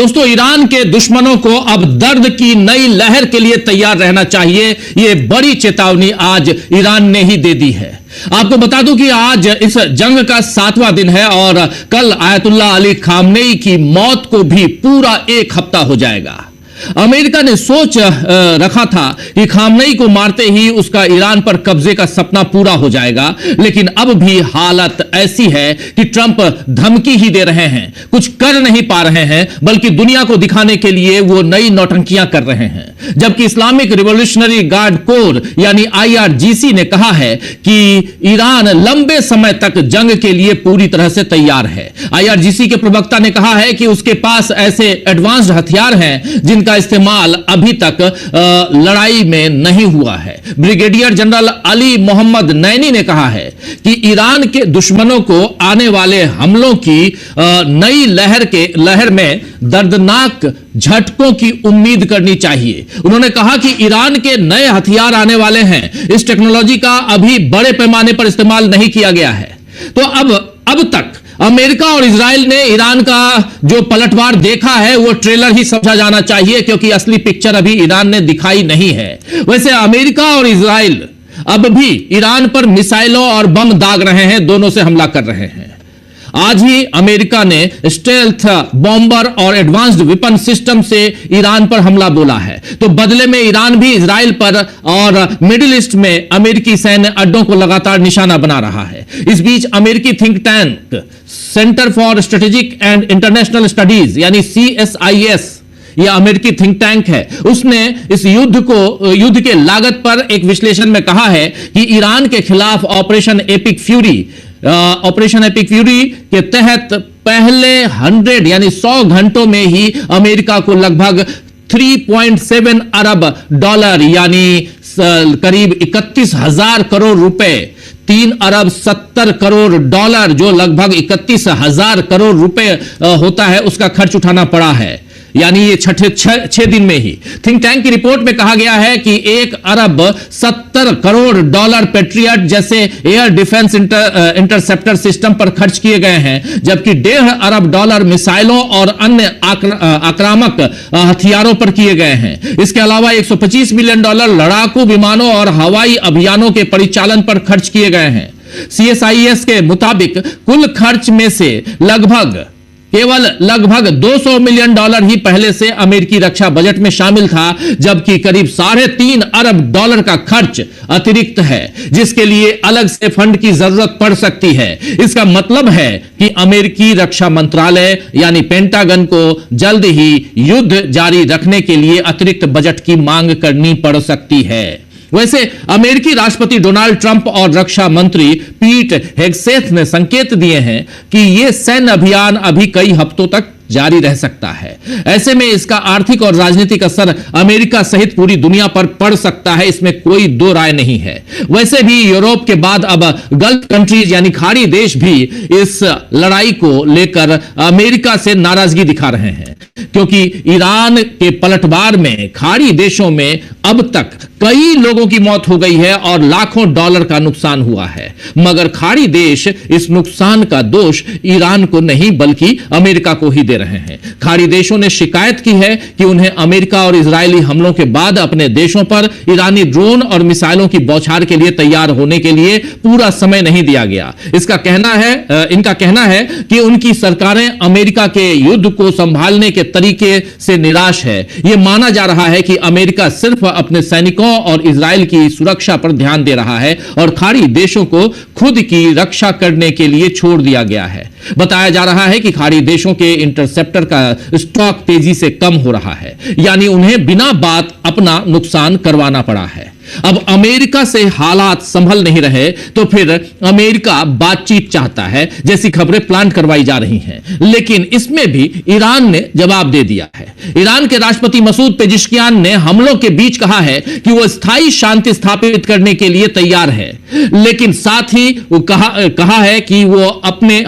दोस्तों, ईरान के दुश्मनों को अब दर्द की नई लहर के लिए तैयार रहना चाहिए। यह बड़ी चेतावनी आज ईरान ने ही दे दी है। आपको बता दूं कि आज इस जंग का 7वां दिन है और कल आयतुल्लाह अली खामनेई की मौत को भी पूरा 1 हफ्ता हो जाएगा। अमेरिका ने सोच रखा था कि खामनेई को मारते ही उसका ईरान पर कब्जे का सपना पूरा हो जाएगा, लेकिन अब भी हालत ऐसी है कि ट्रंप धमकी ही दे रहे हैं, कुछ कर नहीं पा रहे हैं, बल्कि दुनिया को दिखाने के लिए वो नई नौटंकियां कर रहे हैं। जबकि इस्लामिक रिवॉल्यूशनरी गार्ड कोर यानी IRGC ने कहा है कि ईरान लंबे समय तक जंग के लिए पूरी तरह से तैयार है। IRGC के प्रवक्ता ने कहा है कि उसके पास ऐसे एडवांस्ड हथियार हैं जिनका इस्तेमाल अभी तक लड़ाई में नहीं हुआ है। ब्रिगेडियर जनरल अली मोहम्मद नैनी ने कहा है कि ईरान के दुश्मनों को आने वाले हमलों की नई लहर में दर्दनाक झटकों की उम्मीद करनी चाहिए। उन्होंने कहा कि ईरान के नए हथियार आने वाले हैं। इस टेक्नोलॉजी का अभी बड़े पैमाने पर इस्तेमाल नहीं किया गया है। तो अब तक अमेरिका और इजराइल ने ईरान का जो पलटवार देखा है वो ट्रेलर ही समझा जाना चाहिए, क्योंकि असली पिक्चर अभी ईरान ने दिखाई नहीं है। वैसे अमेरिका और इजराइल अब भी ईरान पर मिसाइलों और बम दाग रहे हैं, दोनों से हमला कर रहे हैं। आज ही अमेरिका ने स्टेल्थ बॉम्बर और एडवांस्ड वेपन सिस्टम से ईरान पर हमला बोला है। तो बदले में ईरान भी इजराइल पर और मिडिल ईस्ट में अमेरिकी सैन्य अड्डों को लगातार निशाना बना रहा है। इस बीच अमेरिकी think tank centre for strategic and international studies यानी CSIS, यह अमेरिकी थिंक टैंक है, उसने इस युद्ध के लागत पर एक विश्लेषण में कहा है कि ईरान के खिलाफ ऑपरेशन एपिक फ्यूरी के तहत पहले 100 घंटों में ही अमेरिका को लगभग 3.7 अरब डॉलर यानी करीब 31,000 करोड़ रुपए, 3 अरब 70 करोड़ डॉलर जो लगभग 31,000 करोड़ रुपए होता है, उसका खर्च उठाना पड़ा है। यानी ये 6 दिन में ही। थिंक टैंक की रिपोर्ट में कहा गया है कि 1 अरब 70 करोड़ डॉलर पेट्रियट जैसे एयर डिफेंस इंटरसेप्टर सिस्टम पर खर्च किए गए हैं, जबकि 1.5 अरब डॉलर मिसाइलों और अन्य आक्रामक हथियारों पर किए गए हैं। इसके अलावा 125 मिलियन डॉलर लड़ाकू विमानों और हवाई अभियानों के परिचालन पर खर्च किए गए हैं। CSIS के मुताबिक कुल खर्च में से केवल लगभग 200 मिलियन डॉलर ही पहले से अमेरिकी रक्षा बजट में शामिल था, जबकि करीब 3.5 अरब डॉलर का खर्च अतिरिक्त है, जिसके लिए अलग से फंड की जरूरत पड़ सकती है। इसका मतलब है कि अमेरिकी रक्षा मंत्रालय यानी पेंटागन को जल्द ही युद्ध जारी रखने के लिए अतिरिक्त बजट की मांग करनी पड़ सकती है। वैसे अमेरिकी राष्ट्रपति डोनाल्ड ट्रंप और रक्षा मंत्री पीट हेगसेथ ने संकेत दिए हैं कि यह सैन्य अभियान अभी कई हफ्तों तक जारी रह सकता है। ऐसे में इसका आर्थिक और राजनीतिक असर अमेरिका सहित पूरी दुनिया पर पड़ सकता है, इसमें कोई दो राय नहीं है। वैसे भी यूरोप के बाद अब गल्फ कंट्रीज यानी खाड़ी देश भी इस लड़ाई को लेकर अमेरिका से नाराजगी दिखा रहे हैं, क्योंकि ईरान के पलटवार में खाड़ी देशों में अब तक कई लोगों की मौत हो गई है और लाखों डॉलर का नुकसान हुआ है। मगर खाड़ी देश इस नुकसान का दोष ईरान को नहीं बल्कि अमेरिका को ही दे रहे हैं। खाड़ी देशों ने शिकायत की है कि उन्हें अमेरिका और इजरायली हमलों के बाद अपने देशों पर ईरानी ड्रोन और मिसाइलों की बौछार के लिए तैयार होने के लिए पूरा समय नहीं दिया गया। इनका कहना है कि उनकी सरकारें अमेरिका के युद्ध को संभालने के तरीके से निराश है। यह माना जा रहा है कि अमेरिका सिर्फ अपने सैनिकों और इजराइल की सुरक्षा पर ध्यान दे रहा है और खाड़ी देशों को खुद की रक्षा करने के लिए छोड़ दिया गया है। बताया जा रहा है कि खाड़ी देशों के इंटरसेप्टर का स्टॉक तेजी से कम हो रहा है, यानी उन्हें बिना बात अपना नुकसान करवाना पड़ा है। अब अमेरिका से हालात संभल नहीं रहे तो फिर अमेरिका बातचीत चाहता है जैसी खबरें प्लान करवाई जा रही हैं, लेकिन इसमें भी ईरान ने जवाब दे दिया है। ईरान के राष्ट्रपति मसूद पेजिशकियान ने हमलों के बीच कहा है कि वह स्थायी शांति स्थापित करने के लिए तैयार है, लेकिन साथ ही वो कहा है कि वो अपने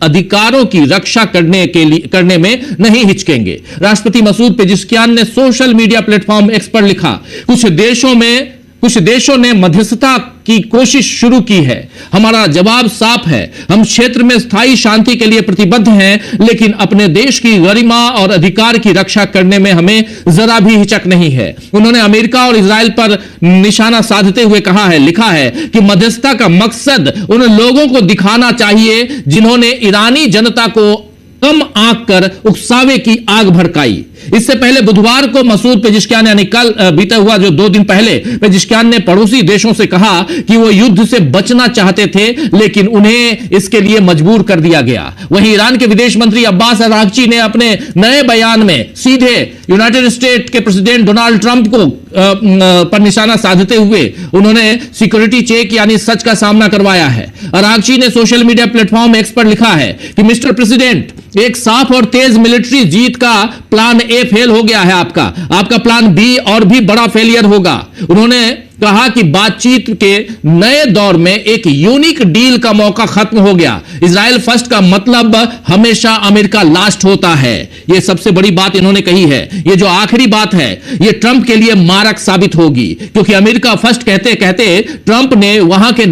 अधिकारों की रक्षा करने में नहीं हिचकेंगे। राष्ट्रपति मसूद पेजिशकियान ने सोशल मीडिया प्लेटफॉर्म एक्स पर लिखा, कुछ देशों में कुछ देशों ने मध्यस्थता की कोशिश शुरू की है। हमारा जवाब साफ है, हम क्षेत्र में स्थायी शांति के लिए प्रतिबद्ध हैं, लेकिन अपने देश की गरिमा और अधिकार की रक्षा करने में हमें जरा भी हिचक नहीं है। उन्होंने अमेरिका और इजराइल पर निशाना साधते हुए कहा है, लिखा है कि मध्यस्थता का मकसद उन लोगों को दिखाना चाहिए जिन्होंने ईरानी जनता को कम आंक कर उकसावे की आग भड़काई। इससे पहले बुधवार को मसूद पेजिशकियान, यानी कल बीता हुआ जो 2 दिन पहले, पेजिशकियान ने पड़ोसी देशों से कहा कि वो युद्ध से बचना चाहते थे, लेकिन उन्हें इसके लिए मजबूर कर दिया गया। वहीं ईरान के विदेश मंत्री अब्बास अरागची ने अपने नए बयान में सीधे यूनाइटेड स्टेट के प्रेसिडेंट डोनाल्ड ट्रंप को पर निशाना साधते हुए उन्होंने सिक्योरिटी चेक यानी सच का सामना करवाया है। अरागची ने सोशल मीडिया प्लेटफॉर्म एक्स पर लिखा है कि मिस्टर प्रेसिडेंट, एक साफ और तेज मिलिट्री जीत का प्लान ए फेल हो गया है, आपका प्लान बी और भी बड़ा फेलियर होगा। उन्होंने कहा कि बातचीत के नए दौर में एक यूनिक डील का मौका खत्म हो गया। इजराइल फर्स्ट का मतलब हमेशा अमेरिका लास्ट होता है। यह सबसे बड़ी बात इन्होंने कही है। यह जो आखिरी बात है, यह ट्रंप के लिए मारक साबित होगी, क्योंकि अमेरिका फर्स्ट कहते कहते ट्रंप ने वहां के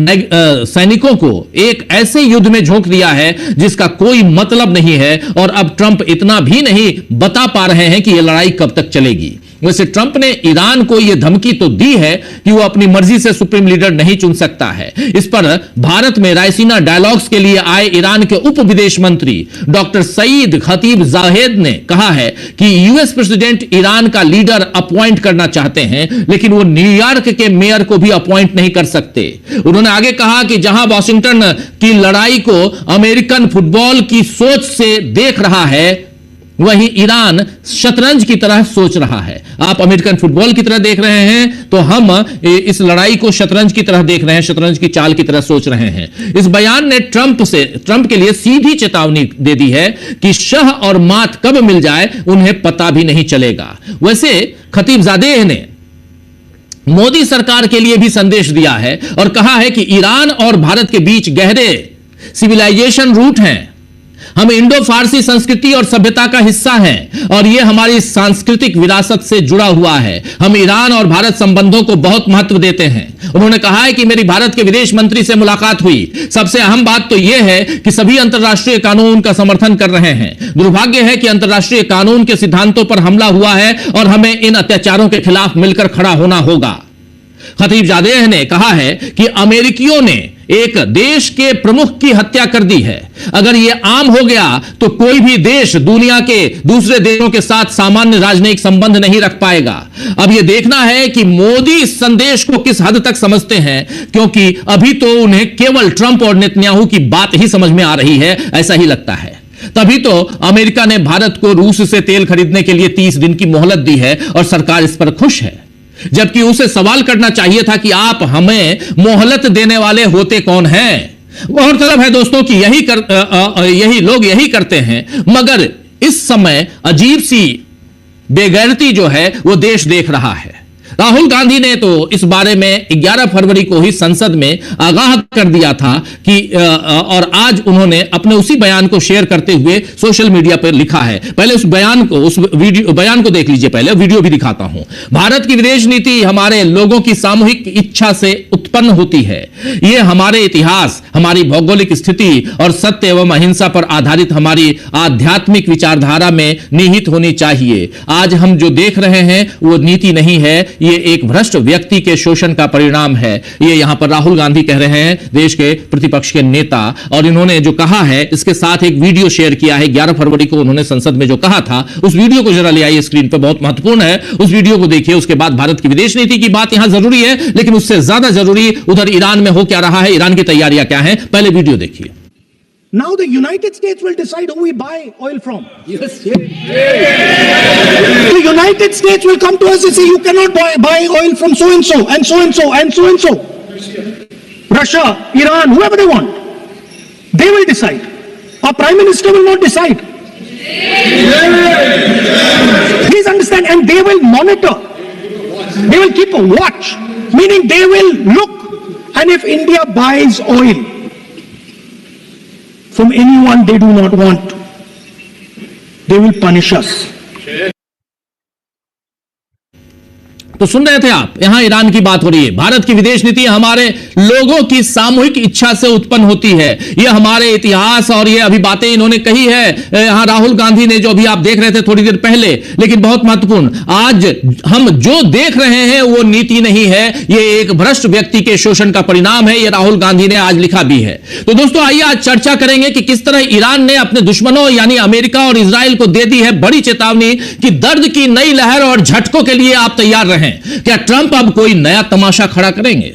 सैनिकों को एक ऐसे युद्ध में झोंक दिया है जिसका कोई मतलब नहीं है, और अब ट्रंप इतना भी नहीं बता पा रहे हैं कि यह लड़ाई कब तक चलेगी। वैसे ट्रंप ने ईरान को यह धमकी तो दी है कि वो अपनी मर्जी से सुप्रीम लीडर नहीं चुन सकता है। इस पर भारत में रायसीना डायलॉग्स के लिए आए ईरान के उप विदेश मंत्री डॉक्टर सईद खतीब जाहेद ने कहा है कि यूएस प्रेसिडेंट ईरान का लीडर अपॉइंट करना चाहते हैं, लेकिन वो न्यूयॉर्क के मेयर को भी अपॉइंट नहीं कर सकते। उन्होंने आगे कहा कि जहां वॉशिंगटन की लड़ाई को अमेरिकन फुटबॉल की सोच से देख रहा है, वहीं ईरान शतरंज की तरह सोच रहा है। आप अमेरिकन फुटबॉल की तरह देख रहे हैं, तो हम इस लड़ाई को शतरंज की तरह देख रहे हैं, शतरंज की चाल की तरह सोच रहे हैं। इस बयान ने ट्रंप के लिए सीधी चेतावनी दे दी है कि शह और मात कब मिल जाए उन्हें पता भी नहीं चलेगा। वैसे खतीबजादेह ने मोदी सरकार के लिए भी संदेश दिया है और कहा है कि ईरान और भारत के बीच गहरे सिविलाइजेशन रूट हैं। हम इंडो फारसी संस्कृति और सभ्यता का हिस्सा हैं और यह हमारी सांस्कृतिक विरासत से जुड़ा हुआ है। हम ईरान और भारत संबंधों को बहुत महत्व देते हैं। उन्होंने कहा है कि मेरी भारत के विदेश मंत्री से मुलाकात हुई। सबसे अहम बात तो यह है कि सभी अंतर्राष्ट्रीय कानून का समर्थन कर रहे हैं। दुर्भाग्य है कि अंतर्राष्ट्रीय कानून के सिद्धांतों पर हमला हुआ है और हमें इन अत्याचारों के खिलाफ मिलकर खड़ा होना होगा। खतीबजादेह ने कहा है कि अमेरिकियों ने एक देश के प्रमुख की हत्या कर दी है। अगर यह आम हो गया तो कोई भी देश दुनिया के दूसरे देशों के साथ सामान्य राजनयिक संबंध नहीं रख पाएगा। अब यह देखना है कि मोदी इस संदेश को किस हद तक समझते हैं, क्योंकि अभी तो उन्हें केवल ट्रंप और नेतन्याहू की बात ही समझ में आ रही है, ऐसा ही लगता है। तभी तो अमेरिका ने भारत को रूस से तेल खरीदने के लिए 30 दिन की मोहलत दी है और सरकार इस पर खुश है, जबकि उसे सवाल करना चाहिए था कि आप हमें मोहलत देने वाले होते कौन हैं। गौरतलब है दोस्तों कि यही लोग यही करते हैं, मगर इस समय अजीब सी बेगैरती जो है वो देश देख रहा है। राहुल गांधी ने तो इस बारे में 11 फरवरी को ही संसद में आगाह कर दिया था कि और आज उन्होंने अपने उसी बयान को शेयर करते हुए सोशल मीडिया पर लिखा है। पहले उस बयान को देख लीजिए, पहले वीडियो भी दिखाता हूं। भारत की विदेश नीति हमारे लोगों की सामूहिक इच्छा से उत्पन्न होती है। यह हमारे इतिहास, हमारी भौगोलिक स्थिति और सत्य एवं अहिंसा पर आधारित हमारी आध्यात्मिक विचारधारा में निहित होनी चाहिए। आज हम जो देख रहे हैं वो नीति नहीं है, ये एक भ्रष्ट व्यक्ति के शोषण का परिणाम है। ये यहां पर राहुल गांधी कह रहे हैं, देश के प्रतिपक्ष के नेता, और इन्होंने जो कहा है इसके साथ एक वीडियो शेयर किया है। 11 फरवरी को उन्होंने संसद में जो कहा था उस वीडियो को जरा ले आइए स्क्रीन पर, बहुत महत्वपूर्ण है। उस वीडियो को देखिए, उसके बाद भारत की विदेश नीति की बात यहां जरूरी है, लेकिन उससे ज्यादा जरूरी उधर ईरान में हो क्या रहा है, ईरान की तैयारियां क्या है। पहले वीडियो देखिए। Now the United States will decide who we buy oil from. Yes. The United States will come to us and say, you cannot buy oil from so and so and so and so and so and so. Russia, Iran, whoever they want. They will decide. Our Prime Minister will not decide. Please understand, and they will monitor. They will keep a watch, meaning they will look, and if India buys oil from anyone they do not want, they will punish us. तो सुन रहे थे आप, यहां Iran की बात हो रही है। भारत की विदेश नीति हमारे लोगों की सामूहिक इच्छा से उत्पन्न होती है, ये हमारे इतिहास और ये अभी बातें इन्होंने कही है यहां राहुल गांधी ने, जो अभी आप देख रहे थे थोड़ी देर पहले। लेकिन बहुत महत्वपूर्ण, आज हम जो देख रहे हैं वो नीति नहीं है, ये एक भ्रष्ट व्यक्ति के शोषण का परिणाम है, ये राहुल गांधी ने आज लिखा भी है। तो दोस्तों आइए आज चर्चा करेंगे कि किस तरह ईरान ने अपने दुश्मनों यानी अमेरिका और इजराइल को दे दी है बड़ी चेतावनी कि दर्द की नई लहर और झटकों के लिए आप तैयार रहें। क्या ट्रंप अब कोई नया तमाशा खड़ा करेंगे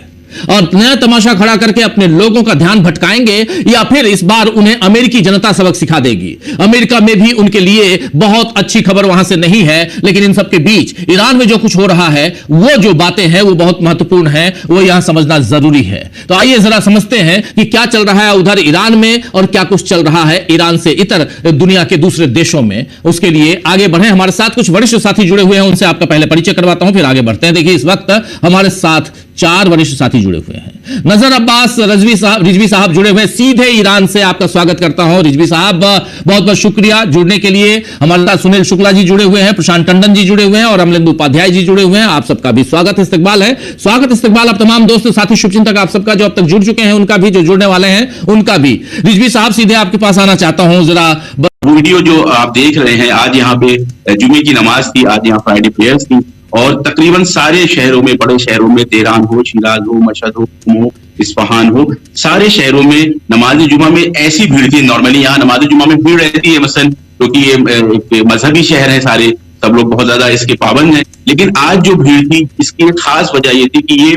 और नया तमाशा खड़ा करके अपने लोगों का ध्यान भटकाएंगे, या फिर इस बार उन्हें अमेरिकी जनता सबक सिखा देगी? अमेरिका में भी उनके लिए बहुत अच्छी खबर वहां से नहीं है, लेकिन इन सबके बीच ईरान में जो कुछ हो रहा है, वो जो बातें हैं वो बहुत महत्वपूर्ण है, वो यहां समझना जरूरी है। तो आइए जरा समझते हैं कि क्या चल रहा है उधर ईरान में और क्या कुछ चल रहा है ईरान से इतर दुनिया के दूसरे देशों में। उसके लिए आगे बढ़े, हमारे साथ कुछ वरिष्ठ साथी जुड़े हुए हैं, उनसे आपका पहले परिचय करवाता हूं, फिर आगे बढ़ते हैं। देखिए इस वक्त हमारे साथ 4 वरिष्ठ साथी जुड़े हुए हैं। नजर अब्बास रिजवी साहब जुड़े हुए हैं सीधे ईरान से, आपका स्वागत करता हूं। रिजवी साहब बहुत बहुत शुक्रिया जुड़ने के लिए। हमारे साथ सुनील शुक्ला जी जुड़े हुए हैं, प्रशांत टंडन जी जुड़े हुए हैं और अमलेंदु उपाध्याय जी जुड़े हुए हैं। आप सबका भी स्वागत इस्तकबाल है। स्वागत इस्तकबाल आप तमाम दोस्तों साथी शुभचिंतक आप सबका जो अब तक जुड़ चुके हैं, उनका भी, जो जुड़ने वाले हैं उनका भी। रिजवी साहब सीधे आपके पास आना चाहता हूं, जरा वीडियो जो आप देख रहे हैं, आज यहाँ पे जुमे की नमाज थी, आज यहाँ फ्राइडे प्रेयर्स थी और तकरीबन सारे शहरों में, बड़े शहरों में, तेहरान हो, शिराज हो, मशहद हो, इस्फहान हो, सारे शहरों में नमाज जुमा में ऐसी भीड़ थी। नॉर्मली यहाँ नमाज जुमा में भीड़ रहती है मसलन, क्योंकि ये एक मजहबी शहर है, सारे सब लोग बहुत ज्यादा इसके पाबंद हैं। लेकिन आज जो भीड़ थी इसकी एक खास वजह ये थी कि ये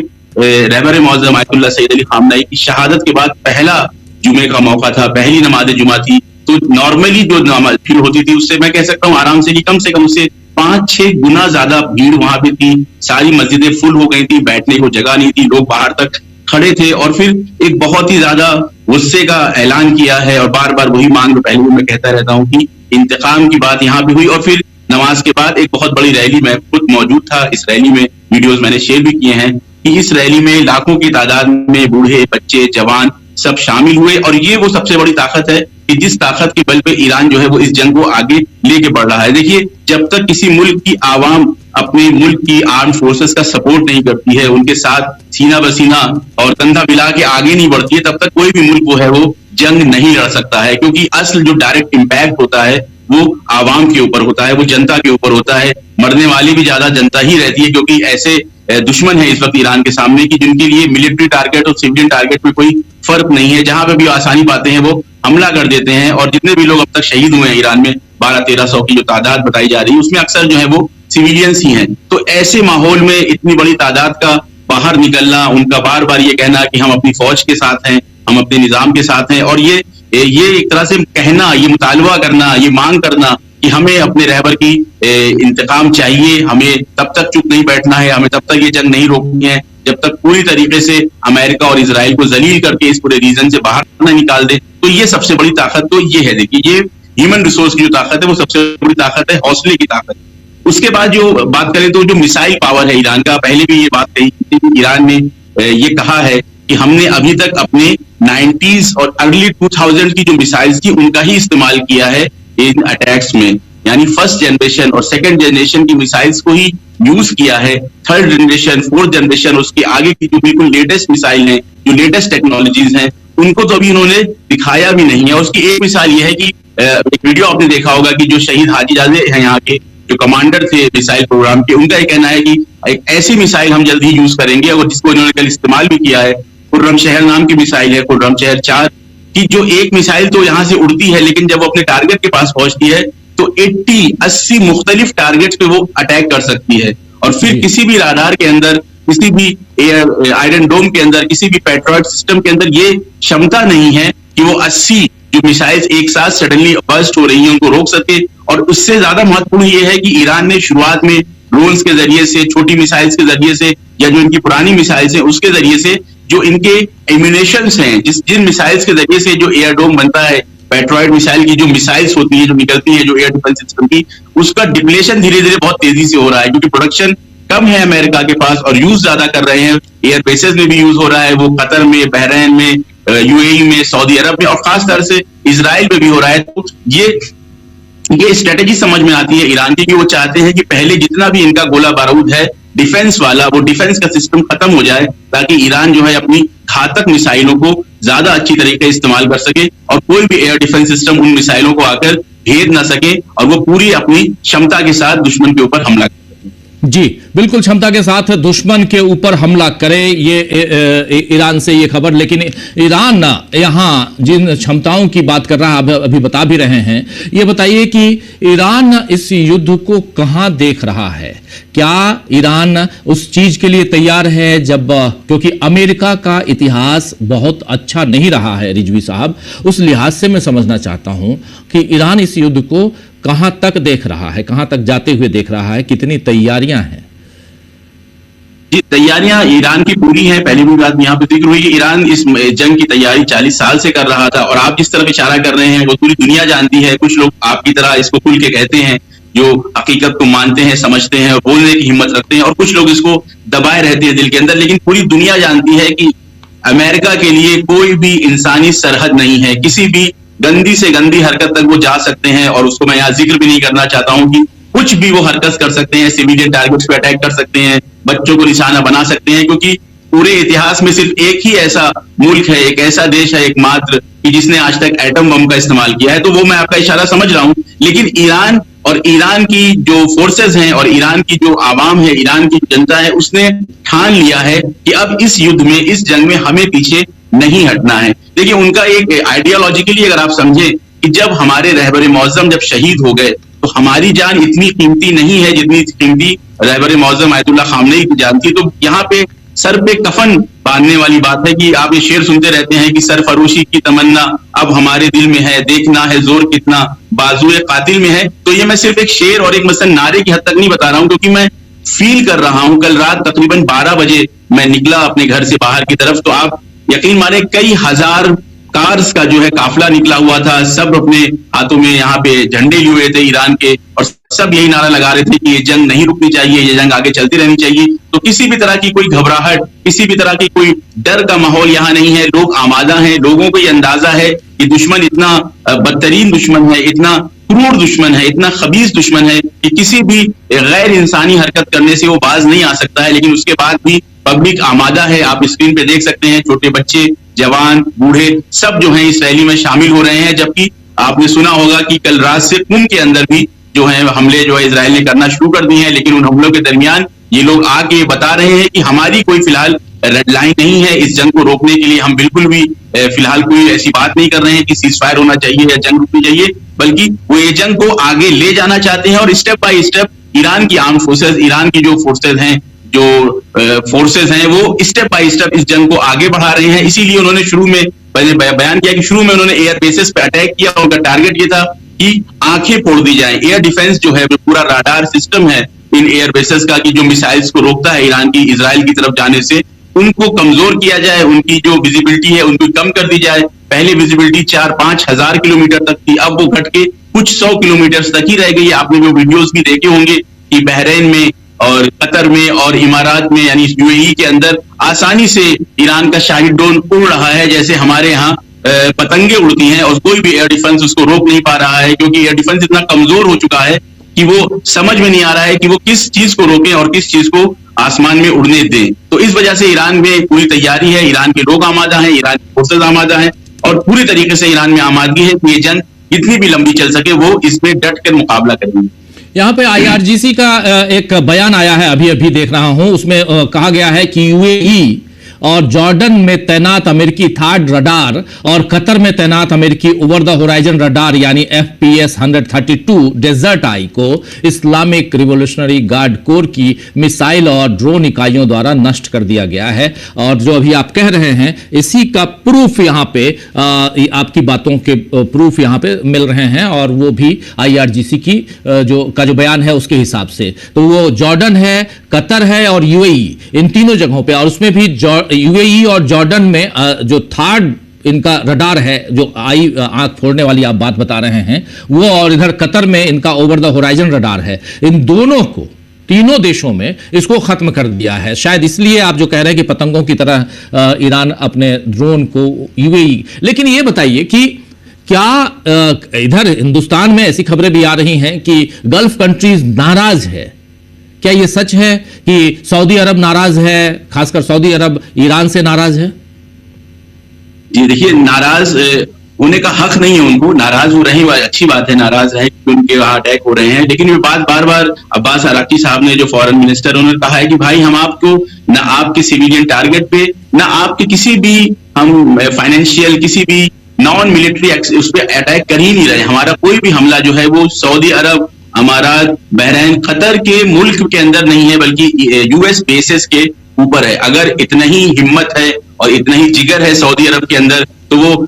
रहबर मौज़म आयतुल्लाह सैयद अली खामनेई की शहादत के बाद पहला जुमे का मौका था, पहली नमाज जुमा थी। तो नॉर्मली जो नमाज भीड़ होती थी उससे मैं कह सकता हूँ आराम से कम से कम उससे 5-6 गुना ज्यादा भीड़ वहां पे थी। सारी मस्जिदें फुल हो गई थी, बैठने को जगह नहीं थी, लोग बाहर तक खड़े थे। और फिर एक बहुत ही ज्यादा गुस्से का ऐलान किया है और बार बार वही मांग, पहले भी मैं कहता रहता हूँ कि इंतकाम की बात यहाँ पे हुई। और फिर नमाज के बाद एक बहुत बड़ी रैली, मैं खुद मौजूद था इस रैली में, वीडियोज मैंने शेयर भी किए हैं कि इस रैली में लाखों की तादाद में बूढ़े, बच्चे, जवान सब शामिल हुए। और ये वो सबसे बड़ी ताकत है कि जिस ताकत के बल पे ईरान जो है वो इस जंग को आगे लेके बढ़ रहा है। देखिए, जब तक किसी मुल्क की आवाम अपने मुल्क की आर्म फोर्सेस का सपोर्ट नहीं करती है, उनके साथ सीना बसीना और कंधा मिला के आगे नहीं बढ़ती है, तब तक कोई भी मुल्क वो है वो जंग नहीं लड़ सकता है। क्योंकि असल जो डायरेक्ट इम्पैक्ट होता है वो आवाम के ऊपर होता है, वो जनता के ऊपर होता है। मरने वाली भी ज्यादा जनता ही रहती है, क्योंकि ऐसे दुश्मन है इस वक्त ईरान के सामने कि जिनके लिए मिलिट्री टारगेट और सिविलियन टारगेट में कोई फर्क नहीं है। जहां पे भी आसानी पाते हैं वो हमला कर देते हैं। और जितने भी लोग अब तक शहीद हुए हैं ईरान में, 1200-1300 की जो तादाद बताई जा रही है, उसमें अक्सर जो है वो सिविलियंस ही हैं। तो ऐसे माहौल में इतनी बड़ी तादाद का बाहर निकलना, उनका बार बार ये कहना कि हम अपनी फौज के साथ हैं, हम अपने निजाम के साथ हैं, और ये एक तरह से कहना, ये मुतालबा करना, ये मांग करना कि हमें अपने रहबर की इंतकाम चाहिए, हमें तब तक चुप नहीं बैठना है, हमें तब तक ये जंग नहीं रोकनी है जब तक पूरी तरीके से अमेरिका और इजराइल को जलील करके इस पूरे रीजन से बाहर न निकाल दे। तो ये सबसे बड़ी ताकत तो ये है। देखिए, ये ह्यूमन रिसोर्स की जो ताकत है वो सबसे बड़ी ताकत है, हौसले की ताकत। उसके बाद जो बात करें तो जो मिसाइल पावर है ईरान का, पहले भी ये बात कही थी कि ईरान ने ये कहा है कि हमने अभी तक अपने 90s और अर्ली 2000 की जो मिसाइल्स थी उनका ही इस्तेमाल किया है इन अटैक्स में। यानी फर्स्ट जनरेशन और सेकंड जनरेशन की मिसाइल्स को ही यूज किया है। थर्ड जनरेशन, फोर्थ जनरेशन, उसके आगे की जो बिल्कुल लेटेस्ट मिसाइल हैं, जो लेटेस्ट टेक्नोलॉजीज हैं, उनको तो अभी उन्होंने दिखाया भी नहीं है। उसकी एक मिसाल ये है कि एक वीडियो आपने देखा होगा कि जो शहीद हाजीजादे हैं यहाँ के, जो कमांडर थे मिसाइल प्रोग्राम के, उनका ये कहना है कि एक ऐसी मिसाइल हम जल्द ही यूज करेंगे, और जिसको इन्होंने कल इस्तेमाल भी किया है। खुर्रम शहर नाम की मिसाइल है, खुर्रम शहर 4 की, जो एक मिसाइल तो यहाँ से उड़ती है, लेकिन जब वो अपने टारगेट के पास पहुंचती है तो 80 मुख्तलिफ टारगेट्स पे वो अटैक कर सकती है। और फिर किसी भी राडार के अंदर, किसी भी आयरन डोम के अंदर, किसी भी पेट्रोइड सिस्टम के अंदर ये क्षमता नहीं है कि वो 80 जो मिसाइल्स एक साथ सडनली बर्स्ट हो रही हैं उनको रोक सके। और उससे ज्यादा महत्वपूर्ण ये है कि ईरान ने शुरुआत में ड्रोन्स के जरिए से, छोटी मिसाइल्स के जरिए से, या जो इनकी पुरानी मिसाइल्स हैं उसके जरिए से, जो इनके एम्यूनेशंस हैं, जिन मिसाइल्स के जरिए से जो एयर डोम बनता है, पेट्रोइड मिसाइल की जो मिसाइल्स होती है, जो निकलती है, जो एयर डिफेंस सिस्टम की, उसका डिप्लेशन धीरे धीरे बहुत तेजी से हो रहा है, क्योंकि प्रोडक्शन कम है अमेरिका के पास और यूज ज्यादा कर रहे हैं। एयर बेसेस में भी यूज हो रहा है, वो कतर में, बहरीन में, यूएई में, सऊदी अरब में, और खास तौर से इजराइल में भी हो रहा है। तो ये स्ट्रेटेजी समझ में आती है ईरान की कि वो चाहते हैं कि पहले जितना भी इनका गोला बारूद है डिफेंस वाला, वो डिफेंस का सिस्टम खत्म हो जाए, ताकि ईरान जो है अपनी घातक मिसाइलों को ज्यादा अच्छी तरीके से इस्तेमाल कर सके और कोई भी एयर डिफेंस सिस्टम उन मिसाइलों को आकर भेद ना सके और वो पूरी अपनी क्षमता के साथ दुश्मन के ऊपर हमला कर सके। जी बिल्कुल, क्षमता के साथ दुश्मन के ऊपर हमला करे, ये ईरान से ये खबर। लेकिन ईरान यहाँ जिन क्षमताओं की बात कर रहा है, अभी बता भी रहे हैं, ये बताइए कि ईरान इस युद्ध को कहाँ देख रहा है? क्या ईरान उस चीज के लिए तैयार है जब, क्योंकि अमेरिका का इतिहास बहुत अच्छा नहीं रहा है रिजवी साहब, उस लिहाज से मैं समझना चाहता हूं कि ईरान इस युद्ध को कहां तक देख रहा है, कहां तक जाते हुए देख रहा है, कितनी तैयारियां हैं? जी, तैयारियां ईरान की पूरी हैं। पहली भी बात यहाँ पे जिक्र हुई कि ईरान इस जंग की तैयारी 40 साल से कर रहा था, और आप जिस तरफ इशारा कर रहे हैं वो पूरी दुनिया जानती है। कुछ लोग आपकी तरह इसको खुल के कहते हैं, जो हकीकत को मानते हैं, समझते हैं और बोलने की हिम्मत रखते हैं, और कुछ लोग इसको दबाए रहते हैं दिल के अंदर। लेकिन पूरी दुनिया जानती है कि अमेरिका के लिए कोई भी इंसानी सरहद नहीं है। किसी भी गंदी से गंदी हरकत तक वो जा सकते हैं, और उसको मैं यहाँ जिक्र भी नहीं करना चाहता हूँ कि कुछ भी वो हरकत कर सकते हैं, सिविलियन टारगेट्स पे अटैक कर सकते हैं, बच्चों को निशाना बना सकते हैं, क्योंकि पूरे इतिहास में सिर्फ एक ही ऐसा मुल्क है, एक ऐसा देश है एकमात्र कि जिसने आज तक एटम बम का इस्तेमाल किया है। तो वो मैं आपका इशारा समझ रहा हूं, लेकिन ईरान और ईरान की जो फोर्सेस हैं और ईरान की जो आवाम है, ईरान की जनता है, उसने ठान लिया है कि अब इस युद्ध में, इस जंग में हमें पीछे नहीं हटना है। देखिए, उनका एक आइडियोलॉजिकली अगर आप समझें कि जब हमारे रहबर मौज़म जब शहीद हो गए तो हमारी जान इतनी कीमती नहीं है जितनी कीमती रहबर मौज़म आयतुल्लाह खामनेई की जान थी। तो यहाँ पे सर पे कफन बांधने वाली बात है कि आप ये शेर सुनते रहते हैं कि सरफरोशी की तमन्ना अब हमारे दिल में है, देखना है जोर कितना बाजुए कातिल में है। तो ये मैं सिर्फ एक शेर और एक मसलन नारे की हद तक नहीं बता रहा हूं, क्योंकि मैं फील कर रहा हूं। कल रात तकरीबन 12 बजे मैं निकला अपने घर से बाहर की तरफ, तो आप यकीन माने कई हजार कार्स का जो है काफिला निकला हुआ था। सब अपने हाथों में यहाँ पे झंडे लिए हुए थे ईरान के, और सब यही नारा लगा रहे थे कि ये जंग नहीं रुकनी चाहिए, ये जंग आगे चलती रहनी चाहिए। तो किसी भी तरह की कोई घबराहट, किसी भी तरह की कोई डर का माहौल यहाँ नहीं है। लोग आमादा हैं, लोगों को ये अंदाजा है कि दुश्मन इतना बदतरीन दुश्मन है, इतना क्रूर दुश्मन है, इतना खबीस दुश्मन है कि किसी भी गैर इंसानी हरकत करने से वो बाज नहीं आ सकता है। लेकिन उसके बाद भी पब्लिक आमादा है। आप स्क्रीन पे देख सकते हैं, छोटे बच्चे, जवान, बूढ़े सब जो हैं इस रैली में शामिल हो रहे हैं। जबकि आपने सुना होगा कि कल रात से कुम के अंदर भी जो है हमले जो है इजराइल ने करना शुरू कर दिए हैं, लेकिन उन हमलों के दरमियान ये लोग आके बता रहे हैं कि हमारी कोई फिलहाल रेड लाइन नहीं है। इस जंग को रोकने के लिए हम बिल्कुल भी फिलहाल कोई ऐसी बात नहीं कर रहे हैं कि सीज फायर होना चाहिए या जंग रुकनी चाहिए, बल्कि वो ये जंग को आगे ले जाना चाहते हैं। और स्टेप बाय स्टेप ईरान की आर्म फोर्सेज, ईरान की जो फोर्सेज हैं, जो फोर्सेज हैं, वो स्टेप बाय स्टेप इस जंग को आगे बढ़ा रहे हैं। इसीलिए उन्होंने शुरू में बयान किया कि शुरू में उन्होंने एयर बेसेस पे अटैक किया। उनका टारगेट ये था कि आंखें फोड़ दी जाए। एयर डिफेंस जो है, पूरा राडार सिस्टम है इन एयर बेसेस का कि जो मिसाइल्स को रोकता है ईरान की इजराइल की तरफ जाने से, उनको कमजोर किया जाए, उनकी जो विजिबिलिटी है उनको कम कर दी जाए। पहले विजिबिलिटी 4-5 हजार किलोमीटर तक थी, अब वो घट के कुछ 100 किलोमीटर तक ही रह गई। आपने जो वीडियोस भी देखे होंगे कि बहरीन में और कतर में और इमारात में यानी यूएई के अंदर आसानी से ईरान का शाही ड्रोन उड़ रहा है, जैसे हमारे यहाँ पतंगे उड़ती हैं, और कोई भी एयर डिफेंस उसको रोक नहीं पा रहा है, क्योंकि एयर डिफेंस इतना कमजोर हो चुका है कि वो समझ में नहीं आ रहा है कि वो किस चीज को रोकें और किस चीज को आसमान में उड़ने दें। तो इस वजह से ईरान में पूरी तैयारी है, ईरान के लोग आमादा हैं, ईरान की फोर्सेज आमादा हैं, और पूरी तरीके से ईरान में आमादगी है कि ये जंग जितनी भी लंबी चल सके वो इसमें डट कर मुकाबला करेंगे। यहाँ पे IRGC का एक बयान आया है, अभी अभी देख रहा हूं, उसमें कहा गया है कि यूएई और जॉर्डन में तैनात अमेरिकी थार्ड रडार और कतर में तैनात अमेरिकी ओवर द होराइजन रडार यानी FPS 132 डेजर्ट आई को इस्लामिक रिवॉल्यूशनरी गार्ड कोर की मिसाइल और ड्रोन इकाइयों द्वारा नष्ट कर दिया गया है। और जो अभी आप कह रहे हैं, इसी का प्रूफ यहाँ पे आपकी बातों के प्रूफ यहाँ पे मिल रहे हैं, और वो भी IRGC की जो बयान है उसके हिसाब से। तो वो जॉर्डन है, कतर है और यूएई, इन तीनों जगहों पे, और उसमें भी यूएई और जॉर्डन में जो थर्ड इनका रडार है, जो आंख फोड़ने वाली आप बात बता रहे हैं वो, और इधर कतर में इनका ओवर द होराइजन रडार है। इन दोनों को, तीनों देशों में इसको खत्म कर दिया है। शायद इसलिए आप जो कह रहे हैं कि पतंगों की तरह ईरान अपने ड्रोन को यूएई। लेकिन ये बताइए कि क्या इधर हिंदुस्तान में ऐसी खबरें भी आ रही हैं कि गल्फ कंट्रीज नाराज है क्या ये सच है कि सऊदी अरब नाराज है, खासकर सऊदी अरब ईरान से नाराज है? जी देखिए, नाराज होने का हक नहीं है उनको, नाराज हो रहे हैं, अच्छी बात है नाराज रहे कि उनके वहां अटैक हो रहे हैं। लेकिन ये बात बार बार अब्बास अराकी साहब ने, जो फॉरेन मिनिस्टर, उन्होंने कहा है कि भाई हम आपको ना आपके सिविलियन टारगेट पे, ना आपके किसी भी हम फाइनेंशियल किसी भी नॉन मिलिट्री उस पर अटैक कर ही नहीं रहे। हमारा कोई भी हमला जो है वो सऊदी अरब, हमारा बहरीन, कतर के मुल्क के अंदर नहीं है, बल्कि यूएस बेसिस के ऊपर है। अगर इतना ही हिम्मत है और इतना ही जिगर है सऊदी अरब के अंदर, तो वो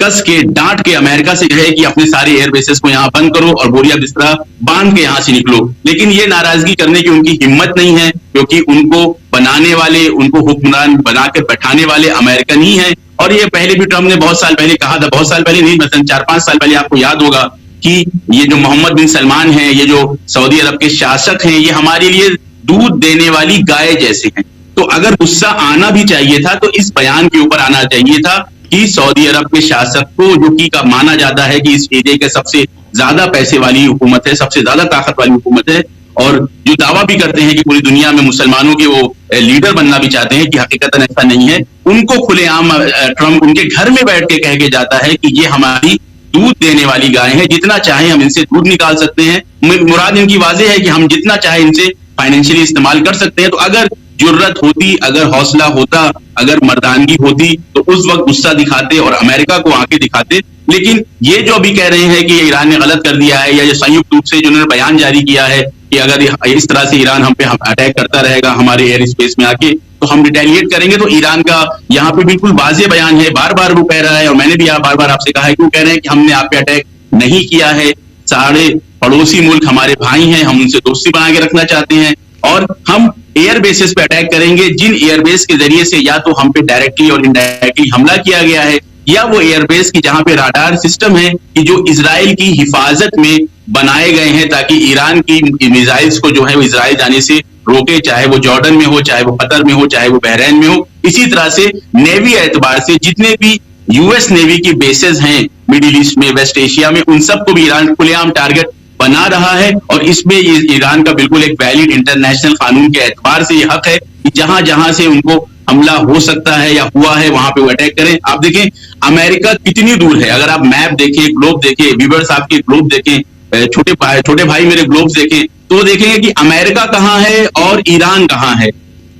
कस के डांट के अमेरिका से कहे कि अपने सारे एयर बेसेस को यहाँ बंद करो और बोरिया बिस्तरा बांध के यहाँ से निकलो। लेकिन ये नाराजगी करने की उनकी हिम्मत नहीं है, क्योंकि उनको बनाने वाले, उनको हुक्मरान बनाकर बैठाने वाले अमेरिकन ही है। और ये पहले भी ट्रम्प ने बहुत साल पहले कहा था, बहुत साल पहले नहीं, मतलब 4-5 साल पहले, आपको याद होगा कि ये जो मोहम्मद बिन सलमान है, ये जो सऊदी अरब के शासक हैं, ये हमारे लिए दूध देने वाली गाय जैसे हैं। तो अगर गुस्सा आना भी चाहिए था तो इस बयान के ऊपर आना चाहिए था कि सऊदी अरब के शासक को, जो कि का माना जाता है कि इस एरिया के सबसे ज्यादा पैसे वाली हुकूमत है, सबसे ज्यादा ताकत वाली हुकूमत है, और जो दावा भी करते हैं कि पूरी दुनिया में मुसलमानों के वो लीडर बनना भी चाहते हैं, कि हकीकतन ऐसा नहीं है। उनको खुलेआम ट्रम्प उनके घर में बैठ के कह के जाता है कि ये हमारी दूध देने वाली गाय है, जितना चाहे हम इनसे दूध निकाल सकते हैं। मुराद इनकी वाज़ेह है कि हम जितना चाहे इनसे फाइनेंशियली इस्तेमाल कर सकते हैं। तो अगर जुर्रत होती, अगर हौसला होता, अगर मर्दानगी होती, तो उस वक्त गुस्सा दिखाते और अमेरिका को आंखें दिखाते। लेकिन ये जो अभी कह रहे हैं कि ईरान ने गलत कर दिया है, या ये संयुक्त रूप से जिन्होंने बयान जारी किया है कि अगर इस तरह से ईरान हम पे अटैक करता रहेगा हमारे एयर स्पेस में आके, तो हम रिटेलिएट करेंगे, तो ईरान का यहाँ पे बिल्कुल वाज़ेह बयान है। बार बार वो कह रहा है, और मैंने भी बार बार आपसे कहा है कि वो कह रहे हैं कि हमने आप पे अटैक नहीं किया है, सारे पड़ोसी मुल्क हमारे भाई हैं, हम उनसे दोस्ती बना के रखना चाहते हैं, और हम एयर बेसिस पे अटैक करेंगे जिन एयरबेस के जरिए से या तो हम पे डायरेक्टली और इनडायरेक्टली हमला किया गया है, या वो एयरबेस की जहां पे राडार सिस्टम है कि जो इजराइल की हिफाजत में बनाए गए हैं, ताकि ईरान की मिसाइल्स को जो है वो इजराइल जाने से रोके, चाहे वो जॉर्डन में हो, चाहे वो कतर में हो, चाहे वो बहरीन में हो। इसी तरह से नेवी एतबार से जितने भी यूएस नेवी की बेसेस हैं मिडिल ईस्ट में, वेस्ट एशिया में, उन सबको भी ईरान खुलेआम टारगेट बना रहा है। और इसमें ईरान का बिल्कुल एक वैलिड इंटरनेशनल कानून के एतबार से ये हक है कि जहां जहां से उनको हमला हो सकता है या हुआ है वहां पे वो अटैक करें। आप देखें अमेरिका कितनी दूर है, अगर आप मैप देखें, ग्लोब देखें, व्यूअर्स आपके ग्लोब देखें, छोटे भाई मेरे ग्लोब देखें, तो देखेंगे कि अमेरिका कहां है और ईरान कहां है।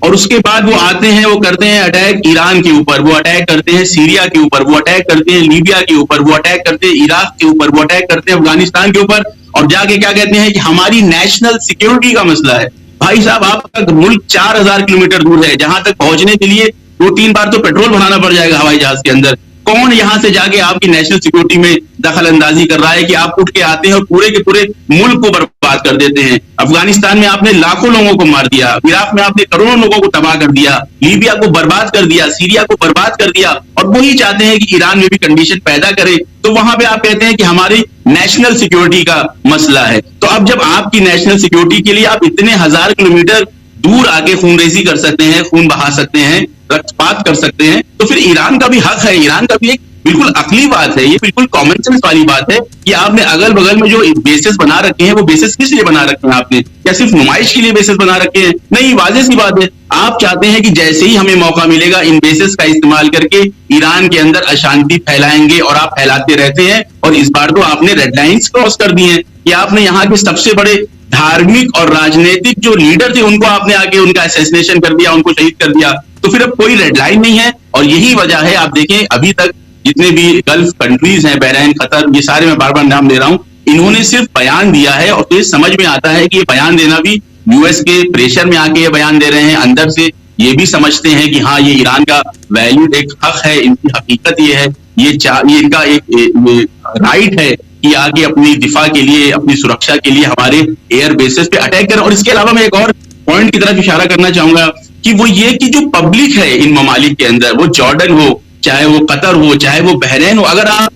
और उसके बाद वो आते हैं, वो करते हैं अटैक ईरान के ऊपर, वो अटैक करते हैं सीरिया के ऊपर, वो अटैक करते हैं लीबिया के ऊपर, वो अटैक करते हैं इराक के ऊपर, वो अटैक करते हैं अफगानिस्तान के ऊपर, और जाके क्या कहते हैं कि हमारी नेशनल सिक्योरिटी का मसला है। भाई साहब, आपका मुल्क 4000 किलोमीटर दूर है, जहां तक पहुंचने के लिए 2-3 बार तो पेट्रोल भराना पड़ जाएगा हवाई जहाज के अंदर। कौन यहां से जाके आपकी नेशनल सिक्योरिटी में दखल अंदाजी कर रहा है कि आप उठ के आते हैं और पूरे के पूरे मुल्क को बर्बाद कर देते हैं। अफगानिस्तान में आपने लाखों लोगों को मार दिया, इराक में आपने करोड़ों लोगों को तबाह कर दिया, लीबिया को बर्बाद कर दिया, सीरिया को बर्बाद कर दिया, और वही चाहते हैं कि ईरान में भी कंडीशन पैदा करे। तो वहां पे आप कहते हैं कि हमारी नेशनल सिक्योरिटी का मसला है। तो अब जब आपकी नेशनल सिक्योरिटी के लिए आप इतने 1000 किलोमीटर दूर आके खूनरेजी कर सकते हैं, खून बहा सकते हैं, रक्तपात कर सकते हैं, तो फिर ईरान का भी हक है, ईरान का भी एक बिल्कुल अकली बात है, ये बिल्कुल कॉमन सेंस वाली बात है कि आपने अगल बगल में जो बेसिस बना रखे हैं, वो बेसिस किस लिए बना रखे हैं आपने? क्या सिर्फ नुमाइश के लिए बेसिस बना रखे हैं? नहीं, वाज़ेह सी बात है, आप चाहते हैं कि जैसे ही हमें मौका मिलेगा इन बेसिस का इस्तेमाल करके ईरान के अंदर अशांति फैलाएंगे, और आप फैलाते रहते हैं। और इस बार तो आपने रेड लाइंस क्रॉस कर दी हैं कि आपने यहाँ के सबसे बड़े धार्मिक और राजनीतिक जो लीडर थे उनको आपने आके उनका असैसिनेशन कर दिया, उनको शहीद कर दिया। तो फिर अब कोई रेड लाइन नहीं है, और यही वजह है। आप देखें अभी तक जितने भी गल्फ कंट्रीज हैं, बहरीन, कतर, ये सारे मैं बार बार नाम ले रहा हूं, इन्होंने सिर्फ बयान दिया है, और तो ये समझ में आता है कि ये बयान देना भी यूएस के प्रेशर में आके ये बयान दे रहे हैं। अंदर से ये भी समझते हैं कि हाँ, ये ईरान का वैल्यूड एक हक है, इनकी हकीकत ये है, ये इनका एक राइट है कि आगे अपनी दिफा के लिए, अपनी सुरक्षा के लिए हमारे एयर बेसिस पे अटैक करें। और इसके अलावा मैं एक और पॉइंट की तरफ इशारा करना चाहूंगा कि वो ये कि जो पब्लिक है इन ममालिक के अंदर, वो जॉर्डन हो, चाहे वो कतर हो, चाहे वो बहरीन हो, अगर आप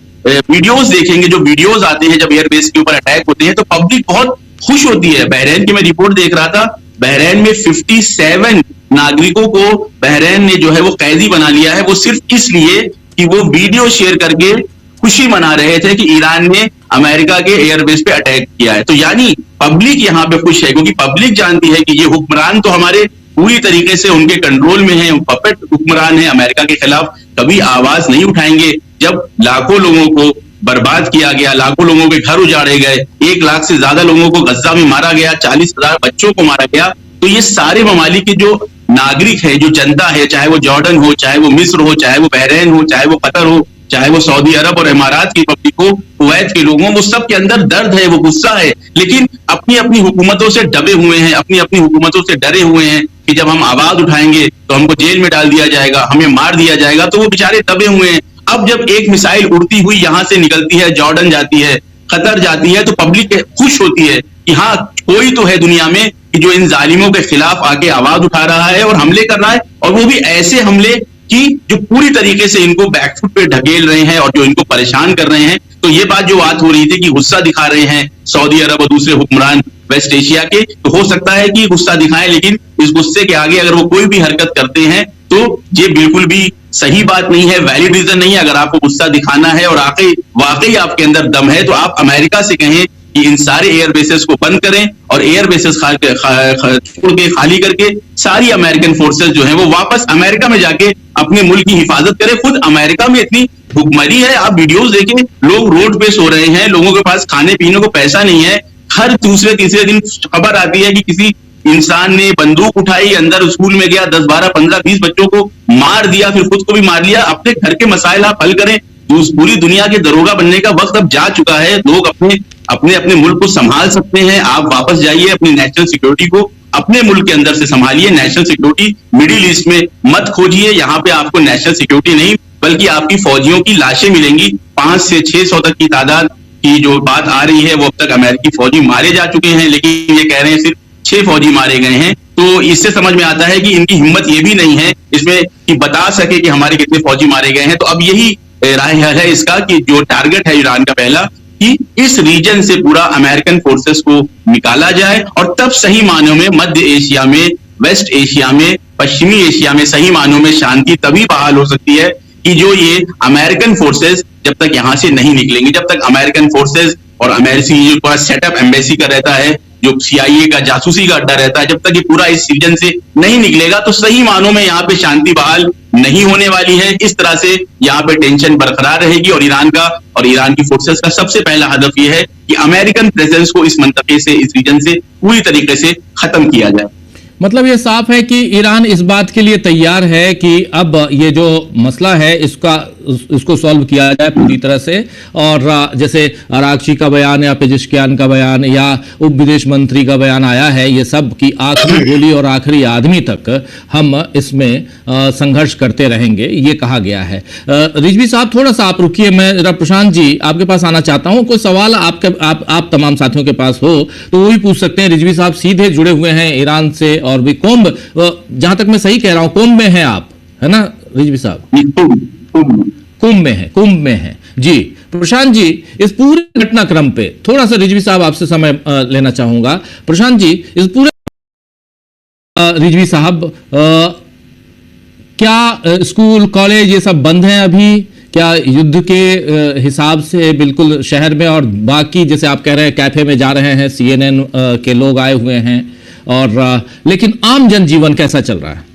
वीडियोस देखेंगे, जो वीडियोस आते हैं जब एयरबेस के ऊपर अटैक होते हैं, तो पब्लिक बहुत खुश होती है। बहरीन की मैं रिपोर्ट देख रहा था, बहरीन में 57 नागरिकों को बहरीन ने जो है वो कैदी बना लिया है, वो सिर्फ इसलिए कि वो वीडियो शेयर करके खुशी मना रहे थे कि ईरान ने अमेरिका के एयरबेस पे अटैक किया है। तो यानी पब्लिक यहाँ पे खुश है, क्योंकि पब्लिक जानती है कि ये हुक्मरान तो हमारे पूरी तरीके से उनके कंट्रोल में है, पपेट हुक्मरान है, अमेरिका के खिलाफ कभी आवाज नहीं उठाएंगे। जब लाखों लोगों को बर्बाद किया गया, लाखों लोगों के घर उजाड़े गए, 1 लाख से ज्यादा लोगों को गज्जा में मारा गया, 40,000 बच्चों को मारा गया, तो ये सारे ममालिक के जो नागरिक है, जो जनता है, चाहे वो जॉर्डन हो, चाहे वो मिस्र हो, चाहे वो बहरीन हो, चाहे वो कतर हो, चाहे वो सऊदी अरब और इमारात की पब्लिक हो, कुवैत के लोगों, वो सब के अंदर दर्द है, वो गुस्सा है, लेकिन अपनी अपनी हुकूमतों से दबे हुए हैं, अपनी अपनी हुकूमतों से डरे हुए हैं कि जब हम आवाज उठाएंगे तो हमको जेल में डाल दिया जाएगा, हमें मार दिया जाएगा, तो वो बेचारे दबे हुए हैं। अब जब एक मिसाइल उड़ती हुई यहां से निकलती है, जॉर्डन जाती है, कतर जाती है, तो पब्लिक खुश होती है कि हाँ, कोई तो है दुनिया में कि जो इन जालिमों के खिलाफ आके आवाज उठा रहा है और हमले कर रहा है, और वो भी ऐसे हमले कि जो पूरी तरीके से इनको बैकफुट पे ढकेल रहे हैं और जो इनको परेशान कर रहे हैं। तो ये बात जो बात हो रही थी कि गुस्सा दिखा रहे हैं सऊदी अरब और दूसरे हुक्मरान वेस्ट एशिया के, तो हो सकता है कि गुस्सा दिखाएं, लेकिन इस गुस्से के आगे अगर वो कोई भी हरकत करते हैं तो ये बिल्कुल भी सही बात नहीं है, वैलिड रीजन नहीं है। अगर आपको गुस्सा दिखाना है और वाकई आपके अंदर दम है, तो आप अमेरिका से कहें कि इन सारे एयरबेसेस को बंद करें और एयरबेसेस छोड़ के खाली करके सारी अमेरिकन फोर्सेस जो है वो वापस अमेरिका में जाके अपने मुल्क की हिफाजत करें। खुद अमेरिका में इतनी भुखमरी है, आप वीडियोस देखें, लोग रोड पे सो रहे हैं, लोगों के पास खाने पीने को पैसा नहीं है। हर दूसरे तीसरे दिन खबर आती है कि किसी इंसान ने बंदूक उठाई, अंदर स्कूल में गया, 10, 12, 15, 20 बच्चों को मार दिया, फिर खुद को भी मार लिया। अपने घर के मसाइल आप हल करें। पूरी दुनिया के दरोगा बनने का वक्त अब जा चुका है। लोग अपने मुल्क को संभाल सकते हैं। आप वापस जाइए, अपनी नेशनल सिक्योरिटी को अपने मुल्क के अंदर से संभालिए। नेशनल सिक्योरिटी मिडिल ईस्ट में मत खोजिए, यहाँ पे आपको नेशनल सिक्योरिटी नहीं बल्कि आपकी फौजियों की लाशें मिलेंगी। 5 से 600 तक की तादाद की जो बात आ रही है, वो अब तक अमेरिकी फौजी मारे जा चुके हैं, लेकिन ये कह रहे हैं सिर्फ 6 फौजी मारे गए हैं। तो इससे समझ में आता है कि इनकी हिम्मत ये भी नहीं है इसमें कि बता सके कि हमारे कितने फौजी मारे गए हैं। तो अब यही राय है इसका कि जो टारगेट है ईरान का पहला, कि इस रीजन से पूरा अमेरिकन फोर्सेस को निकाला जाए और तब सही मानों में मध्य एशिया में, वेस्ट एशिया में, पश्चिमी एशिया में सही मानों में शांति तभी बहाल हो सकती है कि जो ये अमेरिकन फोर्सेस जब तक यहां से नहीं निकलेंगे, जब तक अमेरिकन फोर्सेस और अमेरिकी जो पूरा सेटअप एम्बेसी का रहता है, जो CIA का जासूसी का अड्डा रहता है, जब तक ये पूरा इस रीजन से नहीं निकलेगा तो सही मानों में यहाँ पे शांति बहाल नहीं होने वाली है। इस तरह से यहाँ पे टेंशन बरकरार रहेगी और ईरान की फोर्सेस का सबसे पहला हदफ ये है कि अमेरिकन प्रेजेंस को इस मंतके से, इस रीजन से पूरी तरीके से खत्म किया जाए। मतलब ये साफ है कि ईरान इस बात के लिए तैयार है कि अब ये जो मसला है इसको सॉल्व किया जाए पूरी तरह से। और जैसे अरागची का बयान या पेजिशकियान का बयान या उप विदेश मंत्री का बयान आया है, ये सब कि आखिरी गोली और आखिरी आदमी तक हम इसमें संघर्ष करते रहेंगे, ये कहा गया है। रिजवी साहब थोड़ा सा आप रुकिए, मैं जरा प्रशांत जी आपके पास आना चाहता हूँ। कोई सवाल आप तमाम साथियों के पास हो तो वो भी पूछ सकते हैं। रिजवी साहब सीधे जुड़े हुए हैं ईरान से और भी कुंभ, जहां तक मैं सही कह रहा हूं, कुंभ में हैं आप, है ना रिजवी साहब? कुंभ में है जी। प्रशांत जी, इस पूरे घटनाक्रम पे थोड़ा सा रिजवी साहब आपसे समय लेना चाहूंगा। प्रशांत जी, इस पूरे रिजवी साहब, क्या स्कूल कॉलेज ये सब बंद हैं अभी? क्या युद्ध के हिसाब से बिल्कुल शहर में, और बाकी जैसे आप कह रहे हैं कैफे में जा रहे हैं, CNN के लोग आए हुए हैं, और लेकिन आम जनजीवन कैसा चल रहा है?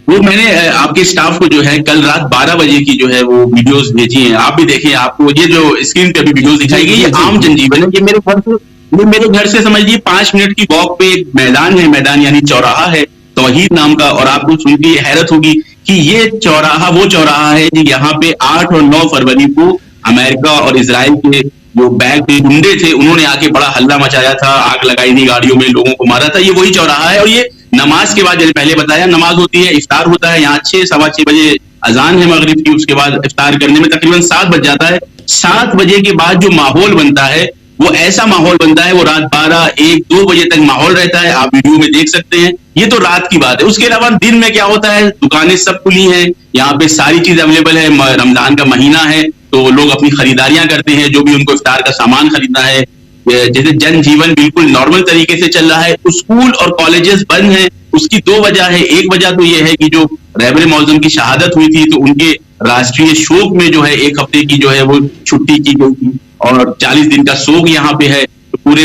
वो मैंने आपके स्टाफ को जो है कल रात 12 बजे की जो है वो वीडियोस भेजी हैं, आप भी देखें। आपको ये जो स्क्रीन पे अभी वीडियोस दिखाई गई, ये आम जनजीवन है। ये मेरे घर से समझ लीजिए 5 मिनट की वॉक पे एक मैदान है, मैदान यानी चौराहा है तौहीद नाम का, और आपको सुन के हैरत होगी कि ये चौराहा वो चौराहा है जी, यहाँ पे 8 और 9 फरवरी को अमेरिका और इजराइल के जो बैग के गुंडे थे उन्होंने आके बड़ा हल्ला मचाया था, आग लगाई थी गाड़ियों में, लोगों को मारा था। ये वही चौराहा है। और ये नमाज के बाद, जैसे पहले बताया, नमाज होती है, इफ्तार होता है, यहाँ 6, सवा 6 बजे अजान है मगरिब की, उसके बाद इफ्तार करने में तकरीबन 7 बज जाता है। 7 बजे के बाद जो माहौल बनता है वो ऐसा माहौल बनता है, वो रात 12, 1, 2 बजे तक माहौल रहता है। आप वीडियो में देख सकते हैं। ये तो रात की बात है। उसके अलावा दिन में क्या होता है, दुकानें सब खुली हैं, यहाँ पे सारी चीज अवेलेबल है। रमजान का महीना है तो लोग अपनी खरीदारियां करते हैं, जो भी उनको इफ्तार का सामान खरीदना है। जैसे जनजीवन बिल्कुल नॉर्मल तरीके से चल रहा है। स्कूल और कॉलेजेस बंद हैं। उसकी 2 वजह है। एक वजह तो ये है कि जो रहबर मौजम की शहादत हुई थी तो उनके राष्ट्रीय शोक में जो है 1 हफ्ते की जो है वो छुट्टी की गई थी और 40 दिन का शोक यहाँ पे है। तो पूरे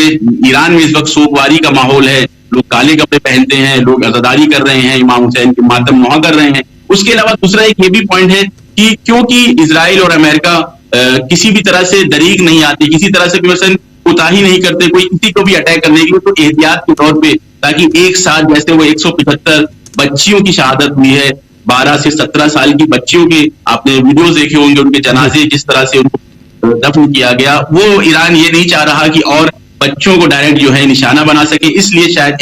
ईरान में इस वक्त शोकवारी का माहौल है, लोग काले कपड़े पहनते हैं, लोग अज़ादारी कर रहे हैं, इमाम हुसैन के मातम नुहा कर रहे हैं। उसके अलावा दूसरा एक ये भी पॉइंट है कि क्योंकि इजराइल और अमेरिका किसी भी तरह से दरीक नहीं आती, किसी तरह से भी कोताही नहीं करते कोई किसी को भी अटैक करने के लिए, तो एहतियात के तौर पे ताकि एक साथ जैसे वो 175 बच्चियों की शहादत हुई है, 12 से 17 साल की बच्चियों के आपने वीडियोस देखे होंगे, उनके जनाजे जिस तरह से उनको दफन किया गया, वो ईरान ये नहीं चाह रहा कि और बच्चों को डायरेक्ट जो है निशाना बना सके, इसलिए शायद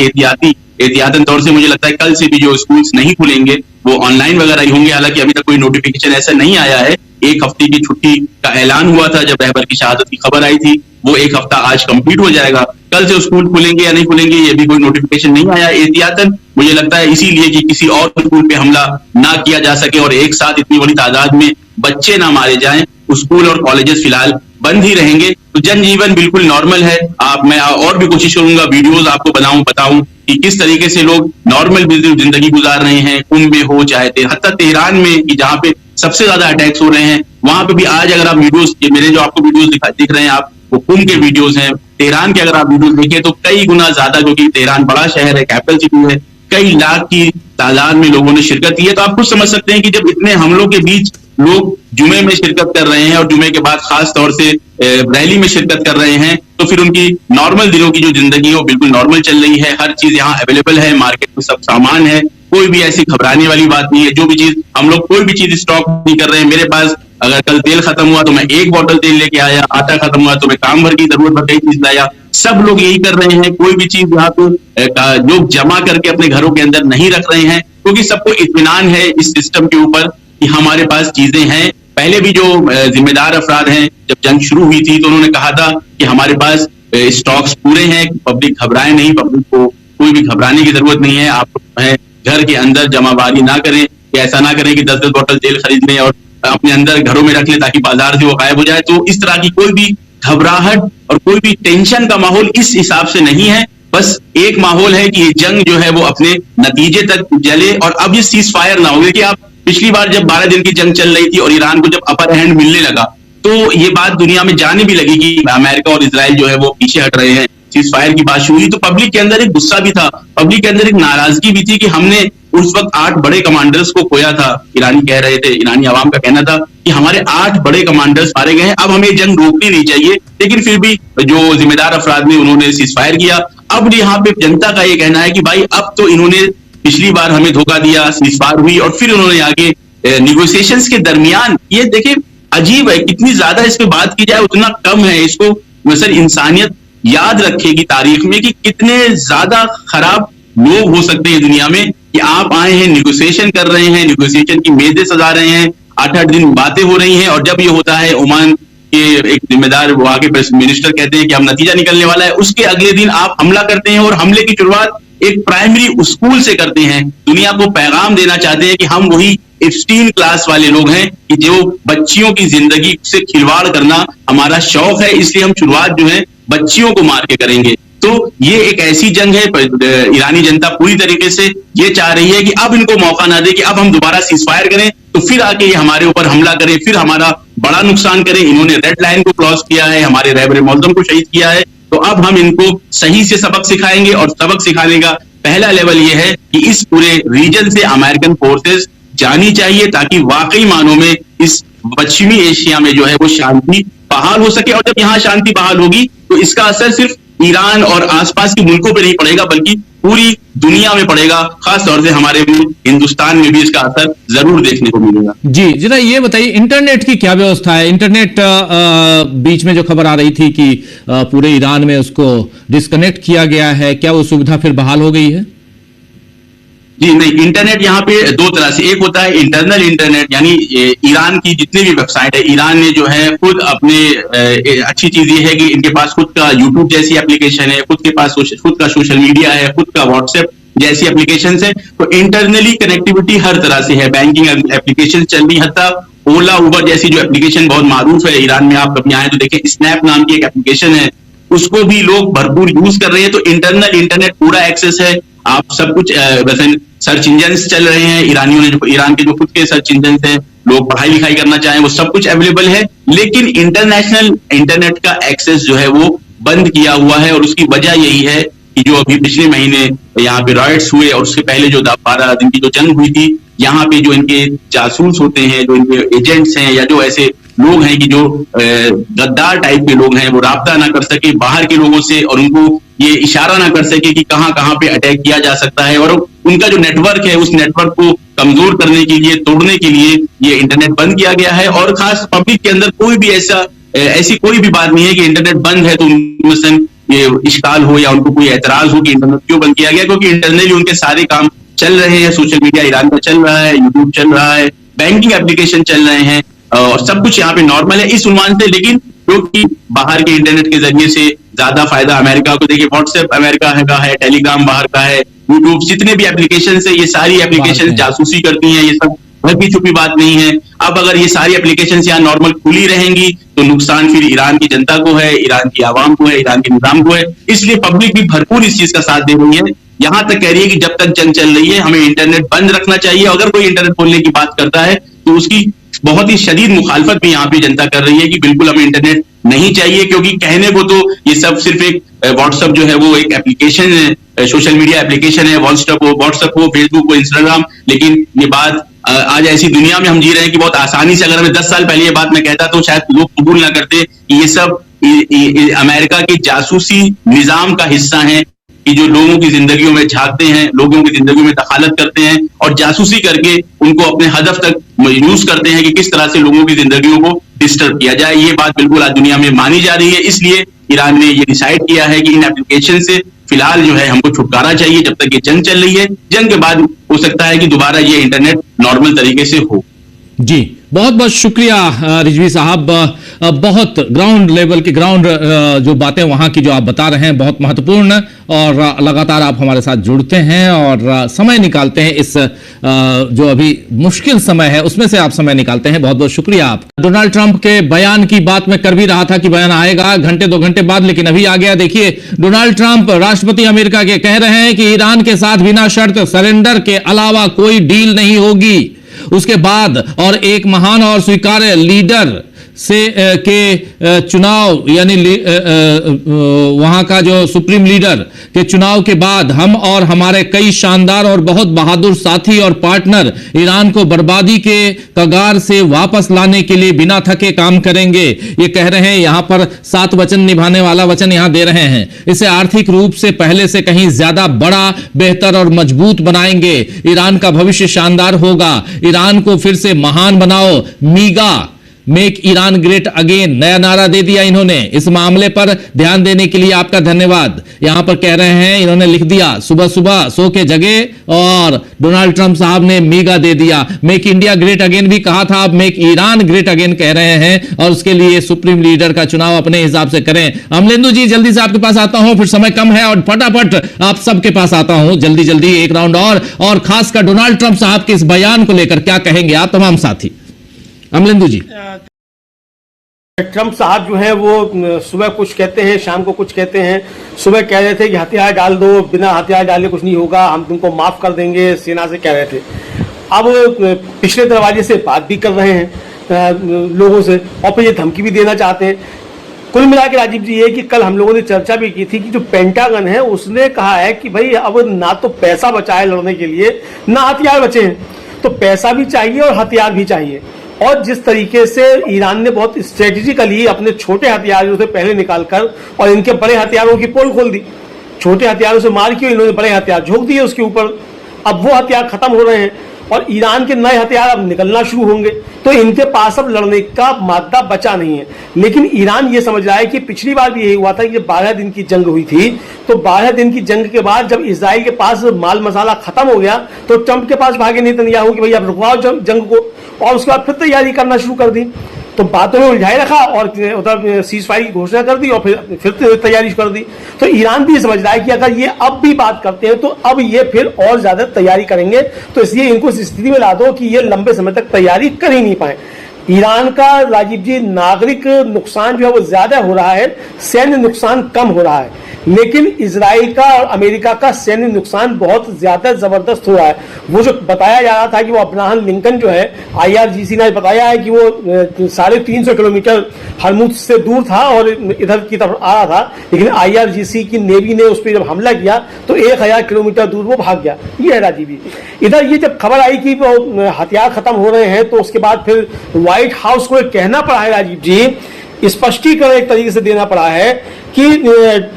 एहतियातन तौर से मुझे लगता है कल से भी जो स्कूल्स नहीं खुलेंगे वो ऑनलाइन वगैरह ही होंगे। हालांकि अभी तक कोई नोटिफिकेशन ऐसा नहीं आया है। 1 हफ्ते की छुट्टी का ऐलान हुआ था जब रहबर की शहादत की खबर आई थी, वो 1 हफ्ता आज कंप्लीट हो जाएगा। कल से स्कूल खुलेंगे या नहीं खुलेंगे ये भी कोई नोटिफिकेशन नहीं आया। एहतियातन मुझे लगता है इसीलिए कि किसी और स्कूल पे हमला ना किया जा सके और एक साथ इतनी बड़ी तादाद में बच्चे ना मारे जाएं, स्कूल और कॉलेजेस फिलहाल बंद ही रहेंगे, तो जनजीवन बिल्कुल नॉर्मल है। मैं और भी कोशिश करूंगा वीडियोस आपको बताऊं कि किस तरीके से लोग नॉर्मल जिंदगी गुजार रहे हैं, कुंभ में हो चाहे हत्ता तेहरान में कि जहां पे सबसे ज्यादा अटैक्स हो रहे हैं, वहां पे भी आज अगर आप वीडियोस, मेरे जो आपको वीडियोस दिख रहे हैं आप, वो कुंभ के वीडियोस हैं। तेहरान के अगर आप वीडियोस देखें तो कई गुना ज्यादा, क्योंकि तेहरान बड़ा शहर है, कैपिटल सिटी है, कई लाख की तादाद में लोगों ने शिरकत की है। तो आप खुद समझ सकते हैं कि जब इतने हमलों के बीच लोग जुमे में शिरकत कर रहे हैं और जुमे के बाद खास तौर से रैली में शिरकत कर रहे हैं, तो फिर उनकी नॉर्मल दिनों की जो जिंदगी है वो बिल्कुल नॉर्मल चल रही है। हर चीज यहाँ अवेलेबल है, मार्केट में सब सामान है, कोई भी ऐसी घबराने वाली बात नहीं है। जो भी चीज हम लोग कोई भी चीज स्टॉक नहीं कर रहे हैं। मेरे पास अगर कल तेल खत्म हुआ तो मैं 1 बॉटल तेल लेके आया, आटा खत्म हुआ तो मैं काम भर की जरूरत पर कई चीज लाया। सब लोग यही कर रहे हैं, कोई भी चीज यहाँ पे लोग जमा करके अपने घरों के अंदर नहीं रख रहे हैं, क्योंकि सबको इत्मीनान है इस सिस्टम के ऊपर कि हमारे पास चीजें हैं। पहले भी जो जिम्मेदार अफराद हैं, जब जंग शुरू हुई थी तो उन्होंने कहा था कि हमारे पास स्टॉक्स पूरे हैं, पब्लिक घबराए नहीं, पब्लिक को कोई भी घबराने की जरूरत नहीं है। आप घर के अंदर जमाबारी ना करें, कि ऐसा ना करें कि 10-10 बोतल तेल खरीद लें और अपने अंदर घरों में रख लें ताकि बाजार से वो गायब हो जाए। तो इस तरह की कोई भी घबराहट और कोई भी टेंशन का माहौल इस हिसाब से नहीं है। बस एक माहौल है कि ये जंग जो है वो अपने नतीजे तक चले और अब ये सीज फायर ना हो। कि आप पिछली बार जब 12 दिन की जंग चल रही थी और ईरान को जब अपर हैंड मिलने लगा तो ये बात दुनिया में जाने भी लगी कि अमेरिका और इजराइल जो है वो पीछे हट रहे हैं, सीज फायर की बात शुरू हुई तो पब्लिक के अंदर एक गुस्सा भी था, पब्लिक के अंदर एक नाराजगी भी थी कि हमने उस वक्त 8 बड़े कमांडर्स को खोया था। ईरानी कह रहे थे, ईरानी आवाम का कहना था कि हमारे 8 बड़े कमांडर्स मारे गए हैं, अब हमें जंग रोकनी नहीं चाहिए। लेकिन फिर भी जो जिम्मेदार अफराद ने उन्होंने सीज फायर किया। अब यहाँ पे जनता का ये कहना है कि भाई अब तो इन्होंने पिछली बार हमें धोखा दिया, सीज फायर हुई और फिर उन्होंने आगे निगोशिएशंस के दरमियान, ये देखिए अजीब है, कितनी ज्यादा इस पे बात की जाए उतना कम है। इसको सर इंसानियत याद रखेगी तारीख में कि कितने ज्यादा खराब लोग हो सकते हैं दुनिया में कि आप आए हैं, निगोशिएशन कर रहे हैं, निगोशिएशन की मेजें सजा रहे हैं, 8-8 दिन बातें हो रही हैं और जब ये होता है ओमान के एक जिम्मेदार वो आगे मिनिस्टर कहते हैं कि अब नतीजा निकलने वाला है, उसके अगले दिन आप हमला करते हैं और हमले की शुरुआत एक प्राइमरी स्कूल से करते हैं। दुनिया को पैगाम देना चाहते हैं कि हम वही एप्स्टीन क्लास वाले लोग हैं कि जो बच्चियों की जिंदगी से खिलवाड़ करना हमारा शौक है, इसलिए हम शुरुआत जो है बच्चियों को मार के करेंगे। तो ये एक ऐसी जंग है, ईरानी जनता पूरी तरीके से ये चाह रही है कि अब इनको मौका ना दे कि अब हम दोबारा सीज फायर करें तो फिर आके ये हमारे ऊपर हमला करें, फिर हमारा बड़ा नुकसान करें। इन्होंने रेड लाइन को क्रॉस किया है, हमारे रहबर मौजम को शहीद किया है, तो अब हम इनको सही से सबक सिखाएंगे और सबक सिखाने का पहला लेवल ये है कि इस पूरे रीजन से अमेरिकन फोर्सेस जानी चाहिए ताकि वाकई मानों में इस पश्चिमी एशिया में जो है वो शांति बहाल हो सके। और जब यहाँ शांति बहाल होगी तो इसका असर सिर्फ ईरान और आसपास के मुल्कों पे नहीं पड़ेगा बल्कि पूरी दुनिया में पड़ेगा, खास तौर से हमारे हिंदुस्तान में भी इसका असर जरूर देखने को मिलेगा। जी जरा ये बताइए इंटरनेट की क्या व्यवस्था है? इंटरनेट बीच में जो खबर आ रही थी कि पूरे ईरान में उसको डिस्कनेक्ट किया गया है, क्या वो सुविधा फिर बहाल हो गई है? जी नहीं, इंटरनेट यहाँ पे 2 तरह से, एक होता है इंटरनल इंटरनेट, यानी ईरान की जितनी भी वेबसाइट है, ईरान ने जो है खुद अपने अच्छी चीज ये है कि इनके पास खुद का यूट्यूब जैसी एप्लीकेशन है, खुद के पास खुद का सोशल मीडिया है, खुद का व्हाट्सएप जैसी एप्लीकेशन है। तो इंटरनली कनेक्टिविटी हर तरह से है, बैंकिंग एप्लीकेशन चल रही, हत्ता ओला उबर जैसी जो एप्लीकेशन बहुत मारूफ है ईरान में, आप कभी आए तो देखें, स्नैप नाम की एक एप्लीकेशन है, उसको भी लोग भरपूर यूज कर रहे हैं। तो इंटरनल इंटरनेट पूरा एक्सेस है। आप सब कुछ वैसे सर्च इंजन चल रहे हैं, ईरानियों ने ईरान के जो खुद के सर्च इंजन हैं, लोग पढ़ाई लिखाई करना चाहें वो सब कुछ अवेलेबल है, लेकिन इंटरनेशनल इंटरनेट का एक्सेस जो है वो बंद किया हुआ है। और उसकी वजह यही है कि जो अभी पिछले महीने यहाँ पे रॉयट्स हुए और उसके पहले जो 12 दिन की जो जंग हुई थी, यहाँ पे जो इनके जासूस होते हैं, जो इनके एजेंट्स हैं या जो ऐसे लोग हैं कि जो गद्दार टाइप के लोग हैं, वो राब्ता ना कर सके बाहर के लोगों से और उनको ये इशारा ना कर सके कि कहाँ कहाँ पे अटैक किया जा सकता है, और उनका जो नेटवर्क है उस नेटवर्क को कमजोर करने के लिए, तोड़ने के लिए ये इंटरनेट बंद किया गया है। और खास पब्लिक के अंदर कोई भी ऐसी कोई भी बात नहीं है कि इंटरनेट बंद है तो उनमें ये इश्काल हो या उनको कोई एतराज हो कि इंटरनेट क्यों बंद किया गया, क्योंकि इंटरनली उनके सारे काम चल रहे हैं। सोशल मीडिया ईरान का चल रहा है, यूट्यूब चल रहा है, बैंकिंग एप्लीकेशन चल रहे हैं और सब कुछ यहाँ पे नॉर्मल है इस उन्वान से। लेकिन क्योंकि बाहर के इंटरनेट के जरिए से ज्यादा फायदा अमेरिका को, देखिए व्हाट्सएप अमेरिका का है, टेलीग्राम बाहर का है, यूट्यूब, जितने भी एप्लीकेशन है ये सारी एप्लीकेशन जासूसी करती हैं, ये सब घर की छुपी बात नहीं है। अब अगर ये सारी एप्लीकेशन यहाँ नॉर्मल खुली रहेंगी तो नुकसान फिर ईरान की जनता को है, ईरान की आवाम को है, ईरान के निजाम को है। इसलिए पब्लिक भी भरपूर इस चीज का साथ दे रही है, यहाँ तक कह रही है कि जब तक जंग चल रही है हमें इंटरनेट बंद रखना चाहिए। अगर कोई इंटरनेट खोलने की बात करता है तो उसकी बहुत ही शदीद मुखालफत भी यहाँ पे जनता कर रही है कि बिल्कुल हमें इंटरनेट नहीं चाहिए, क्योंकि कहने को तो ये सब सिर्फ एक व्हाट्सएप जो है वो एक एप्लीकेशन है, सोशल मीडिया एप्लीकेशन है, व्हाट्सएप हो, फेसबुक हो, इंस्टाग्राम, लेकिन ये बात आज ऐसी दुनिया में हम जी रहे हैं कि बहुत आसानी से, अगर हमें 10 साल पहले ये बात मैं कहता तो शायद लोग कबूल ना करते कि ये सब अमेरिका के जासूसी निजाम का हिस्सा है कि जो लोगों की जिंदगियों में झांकते हैं, लोगों की जिंदगियों में दखालत करते हैं और जासूसी करके उनको अपने हदफ तक यूज करते हैं कि किस तरह से लोगों की जिंदगियों को डिस्टर्ब किया जाए। ये बात बिल्कुल आज दुनिया में मानी जा रही है। इसलिए ईरान ने ये डिसाइड किया है कि इन एप्लीकेशन से फिलहाल जो है हमको छुटकारा चाहिए जब तक ये जंग चल रही है। जंग के बाद हो सकता है कि दोबारा ये इंटरनेट नॉर्मल तरीके से हो। जी, बहुत बहुत शुक्रिया रिजवी साहब। बहुत ग्राउंड लेवल की जो बातें वहां की जो आप बता रहे हैं बहुत महत्वपूर्ण, और लगातार आप हमारे साथ जुड़ते हैं और समय निकालते हैं। इस जो अभी मुश्किल समय है उसमें से आप समय निकालते हैं, बहुत बहुत शुक्रिया आप। डोनाल्ड ट्रंप के बयान की बात मैं कर भी रहा था कि बयान आएगा घंटे 2 घंटे बाद, लेकिन अभी आ गया। देखिए, डोनाल्ड ट्रंप राष्ट्रपति अमेरिका के कह रहे हैं कि ईरान के साथ बिना शर्त सरेंडर के अलावा कोई डील नहीं होगी। उसके बाद और एक महान और स्वीकार्य लीडर से के चुनाव यानी वहां का जो सुप्रीम लीडर के चुनाव के बाद हम और हमारे कई शानदार और बहुत बहादुर साथी और पार्टनर ईरान को बर्बादी के कगार से वापस लाने के लिए बिना थके काम करेंगे। ये कह रहे हैं, यहां पर 7 वचन निभाने वाला वचन यहां दे रहे हैं। इसे आर्थिक रूप से पहले से कहीं ज्यादा बड़ा, बेहतर और मजबूत बनाएंगे। ईरान का भविष्य शानदार होगा। ईरान को फिर से महान बनाओ। मीगा, मेक ईरान ग्रेट अगेन, नया नारा दे दिया इन्होंने। इस मामले पर ध्यान देने के लिए आपका धन्यवाद। यहां पर कह रहे हैं, इन्होंने लिख दिया, सुबह सुबह सो के जगे और डोनाल्ड ट्रंप साहब ने मीगा दे दिया। मेक इंडिया ग्रेट अगेन भी कहा था, अब मेक ईरान ग्रेट अगेन कह रहे हैं, और उसके लिए सुप्रीम लीडर का चुनाव अपने हिसाब से करें। अमलेंदु जी, जल्दी से आपके पास आता हूं, फिर समय कम है और फटाफट आप सबके पास आता हूं। जल्दी जल्दी एक राउंड और खासकर डोनाल्ड ट्रंप साहब के इस बयान को लेकर क्या कहेंगे आप तमाम साथी? अमलेंदु जी। ट्रंप साहब जो हैं वो सुबह कुछ कहते हैं, शाम को कुछ कहते हैं। सुबह कह रहे थे कि हथियार डाल दो, बिना हथियार डाले कुछ नहीं होगा, हम तुमको माफ कर देंगे, सेना से कह रहे थे। अब पिछले दरवाजे से बात भी कर रहे हैं लोगों से और फिर ये धमकी भी देना चाहते हैं। कुल मिला के राजीव जी, ये कि कल हम लोगों ने चर्चा भी की थी कि जो पेंटागन है उसने कहा है कि भाई अब ना तो पैसा बचा है लड़ने के लिए, ना हथियार बचे हैं, तो पैसा भी चाहिए और हथियार भी चाहिए। और जिस तरीके से ईरान ने बहुत स्ट्रेटेजिकली अपने छोटे हथियारों से पहले निकालकर और इनके बड़े हथियारों की पोल खोल दी, छोटे हथियारों से मार के इन्होंने बड़े हथियार झोंक दिए उसके ऊपर। अब वो हथियार खत्म हो रहे हैं और ईरान के नए हथियार अब निकलना शुरू होंगे, तो इनके पास अब लड़ने का मादा बचा नहीं है। लेकिन ईरान ये समझ रहा है कि पिछली बार भी यही हुआ था कि 12 दिन की जंग हुई थी, तो 12 दिन की जंग के बाद जब इजराइल के पास माल मसाला खत्म हो गया तो ट्रंप के पास भागे नेतन्याहू कि भाई अब रुकवाओ जंग को, और उसके बाद फिर तैयारी करना शुरू कर दी। तो बातों में उलझाए रखा और उधर सीज फायर की घोषणा कर दी और फिर तैयारी कर दी। तो ईरान भी समझ रहा है कि अगर ये अब भी बात करते हैं तो अब ये फिर और ज्यादा तैयारी करेंगे, तो इसलिए इनको इस स्थिति में ला दो कि ये लंबे समय तक तैयारी कर ही नहीं पाए। ईरान का राजीव जी नागरिक नुकसान जो है वो ज्यादा हो रहा है, सैन्य नुकसान कम हो रहा है। लेकिन इजराइल का और अमेरिका का सैन्य नुकसान बहुत ज्यादा जबरदस्त हो रहा है। वो जो बताया जा रहा था कि वो अब्राहम लिंकन जो है, IRGC ने बताया है कि वो 350 किलोमीटर हरमुज से दूर था और इधर की तरफ आ रहा था, लेकिन IRGC की नेवी ने उस पर जब हमला किया तो 1000 किलोमीटर दूर वो भाग गया। ये है राजीव जी। इधर ये जब खबर आई कि वो हथियार खत्म हो रहे हैं तो उसके बाद फिर व्हाइट हाउस को कहना पड़ा है राजीव जी, स्पष्टीकरण एक तरीके से देना पड़ा है कि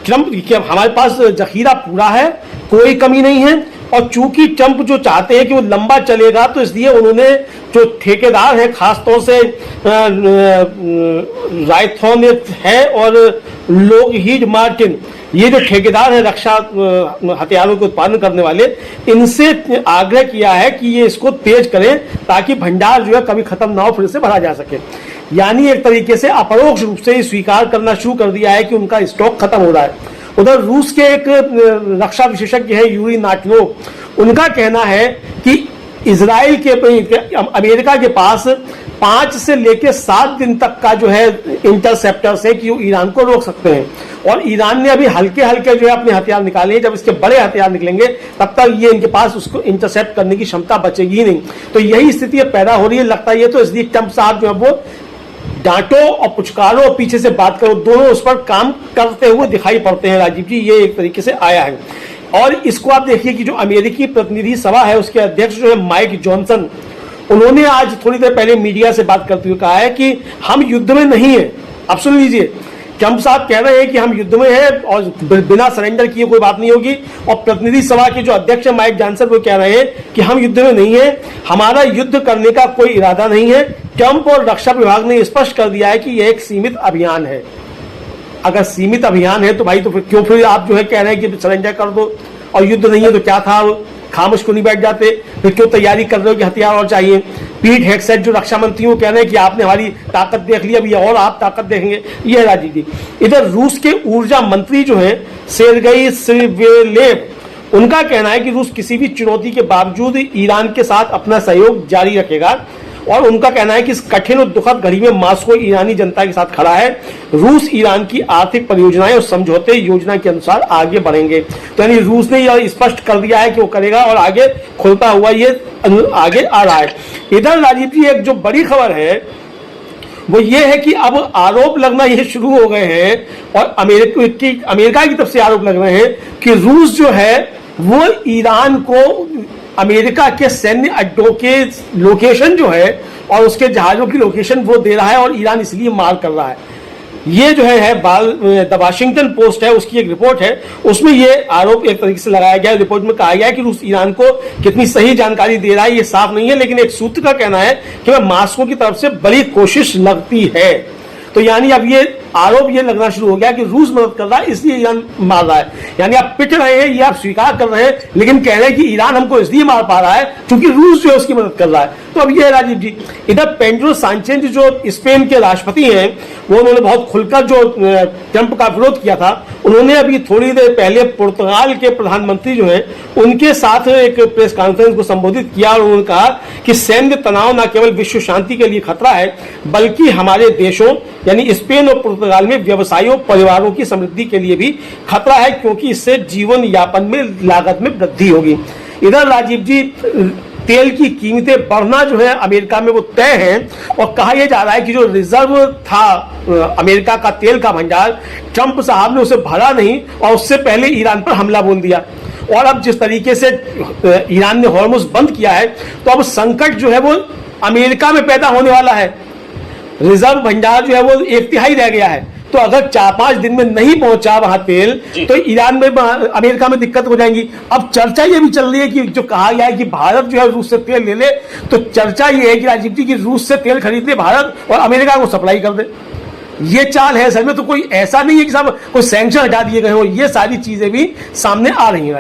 ट्रंप हमारे पास जखीरा पूरा है, कोई कमी नहीं है, और चूंकि ट्रंप जो चाहते हैं कि वो लंबा चलेगा तो इसलिए उन्होंने जो ठेकेदार है, खासतौर से रायथॉन है और लॉकहीड मार्टिन, ये जो ठेकेदार है रक्षा हथियारों के उत्पादन करने वाले, इनसे आग्रह किया है कि ये इसको तेज करें ताकि भंडार जो है कभी खत्म ना हो, फिर से भरा जा सके। यानी एक तरीके से अपरोक्ष रूप से स्वीकार करना शुरू कर दिया है कि उनका स्टॉक खत्म हो रहा है। उधर रूस के एक रक्षा विशेषज्ञ है यूरी नाटनोव, उनका कहना है कि इजराइल के अमेरिका के पास 5 से लेकर 7 दिन तक का जो है इंटरसेप्टर्स है कि वो ईरान को रोक सकते हैं, और ईरान ने अभी हल्के हल्के जो है अपने हथियार निकाले हैं। जब इसके बड़े हथियार निकलेंगे तब तक ये इनके पास उसको इंटरसेप्ट करने की क्षमता बचेगी ही नहीं। तो यही स्थिति पैदा हो रही है, लगता है ये तो इसलिए ट्रंप साहब जो है वो डांटो और पुचकारो और पीछे से बात करो, दोनों उस पर काम करते हुए दिखाई पड़ते हैं राजीव जी। ये एक तरीके से आया है। और इसको आप देखिए कि जो अमेरिकी प्रतिनिधि सभा है उसके अध्यक्ष जो है माइक जॉनसन, उन्होंने आज थोड़ी देर पहले मीडिया से बात करते हुए कहा है कि हम युद्ध में नहीं है। अब सुन लीजिए, ट्रंप साहब कह रहे हैं कि हम युद्ध में हैं और बिना सरेंडर किए कोई बात नहीं होगी, और प्रतिनिधि सभा के जो अध्यक्ष है माइक जॉनसन वो कह रहे हैं कि हम युद्ध में नहीं है, हमारा युद्ध करने का कोई इरादा नहीं है। ट्रंप और रक्षा विभाग ने स्पष्ट कर दिया है कि यह एक सीमित अभियान है। अगर सीमित अभियान है तो भाई तो फिर आप जो है कह रहे हैं कि सरेंडर कर दो, और युद्ध नहीं है तो क्या था, खामोश को नहीं बैठ जाते, फिर क्यों तैयारी कर रहे हो कि हथियार और चाहिए। पीट हेगसेट जो रक्षा मंत्री वो कह रहे हैं कि आपने हमारी ताकत देख ली, अभी और आप ताकत देखेंगे। ये है राजीव जी। इधर रूस के ऊर्जा मंत्री जो है सेर्गेई स्रिवेलेव, उनका कहना है कि रूस किसी भी चुनौती के बावजूद ईरान के साथ अपना सहयोग जारी रखेगा, और उनका कहना है कि इस कठिन और दुखद घड़ी में मॉस्को ईरानी जनता के साथ खड़ा है। रूस ईरान की आर्थिक परियोजनाएं और समझौते योजना के अनुसार आगे बढ़ेंगे। तो यानी रूस ने यह स्पष्ट कर दिया है कि वो करेगा, और आगे खुलता हुआ ये आगे आ रहा है। इधर राजीव जी एक जो बड़ी खबर है वो ये है कि अब आरोप लगना ये शुरू हो गए हैं, और अमेरिका की तरफ से आरोप लग रहे हैं कि रूस जो है वो ईरान को अमेरिका के सैन्य अड्डों के लोकेशन जो है और उसके जहाजों की लोकेशन वो दे रहा है, और ईरान इसलिए मार कर रहा है। ये जो है द वाशिंगटन पोस्ट है, उसकी एक रिपोर्ट है, उसमें ये आरोप एक तरीके से लगाया गया है। रिपोर्ट में कहा गया है कि रूस ईरान को कितनी सही जानकारी दे रहा है ये साफ नहीं है, लेकिन एक सूत्र का कहना है कि मॉस्को की तरफ से बड़ी कोशिश लगती है। तो यानी अब ये आरोप ये लगना शुरू हो गया कि रूस मदद कर रहा है इसलिए ईरान मार रहा है। यानी आप पिट रहे हैं, ये आप स्वीकार कर रहे हैं, लेकिन कह रहे हैं कि ईरान हमको इसलिए मार पा रहा है क्योंकि रूस जो है उसकी मदद कर रहा है। तो अब ये है राजीव जी। इधर पेड्रो सांचेज जो स्पेन के राष्ट्रपति हैं, वो उन्होंने बहुत खुलकर जो ट्रंप का विरोध किया था, उन्होंने अभी थोड़ी देर पहले पुर्तगाल के प्रधानमंत्री जो है उनके साथ एक प्रेस कॉन्फ्रेंस को संबोधित किया, और उन्होंने कहा कि सैन्य तनाव न केवल विश्व शांति के लिए खतरा है, बल्कि हमारे देशों यानी स्पेन और पुर्तगाल में व्यवसायों परिवारों की समृद्धि के लिए भी खतरा है, क्योंकि इससे जीवन यापन में लागत में वृद्धि होगी। इधर राजीव जी तेल की कीमतें बढ़ना जो है अमेरिका में वो तय है, और कहा यह जा रहा है कि जो रिजर्व था अमेरिका का तेल का भंडार, ट्रंप साहब ने उसे भरा नहीं और उससे पहले ईरान पर हमला बोल दिया। और अब जिस तरीके से ईरान ने हॉर्मुज़ बंद किया है, तो अब संकट जो है वो अमेरिका में पैदा होने वाला है। रिजर्व भंडार जो है वो 1/3 रह गया है, तो अगर 4-5 दिन में नहीं पहुंचा वहां तेल तो ईरान में अमेरिका में दिक्कत हो जाएंगी। अब चर्चा ये भी चल रही है कि जो कहा गया है कि भारत जो है रूस से तेल ले ले, तो चर्चा ये है कि राजीव जी की रूस से तेल खरीद ले भारत और अमेरिका को सप्लाई कर दे। ये चाल है असल में। तो कोई ऐसा नहीं है कि साहब कोई सैंक्शन हटा दिए गए हो, ये सारी चीजें भी सामने आ रही हैं।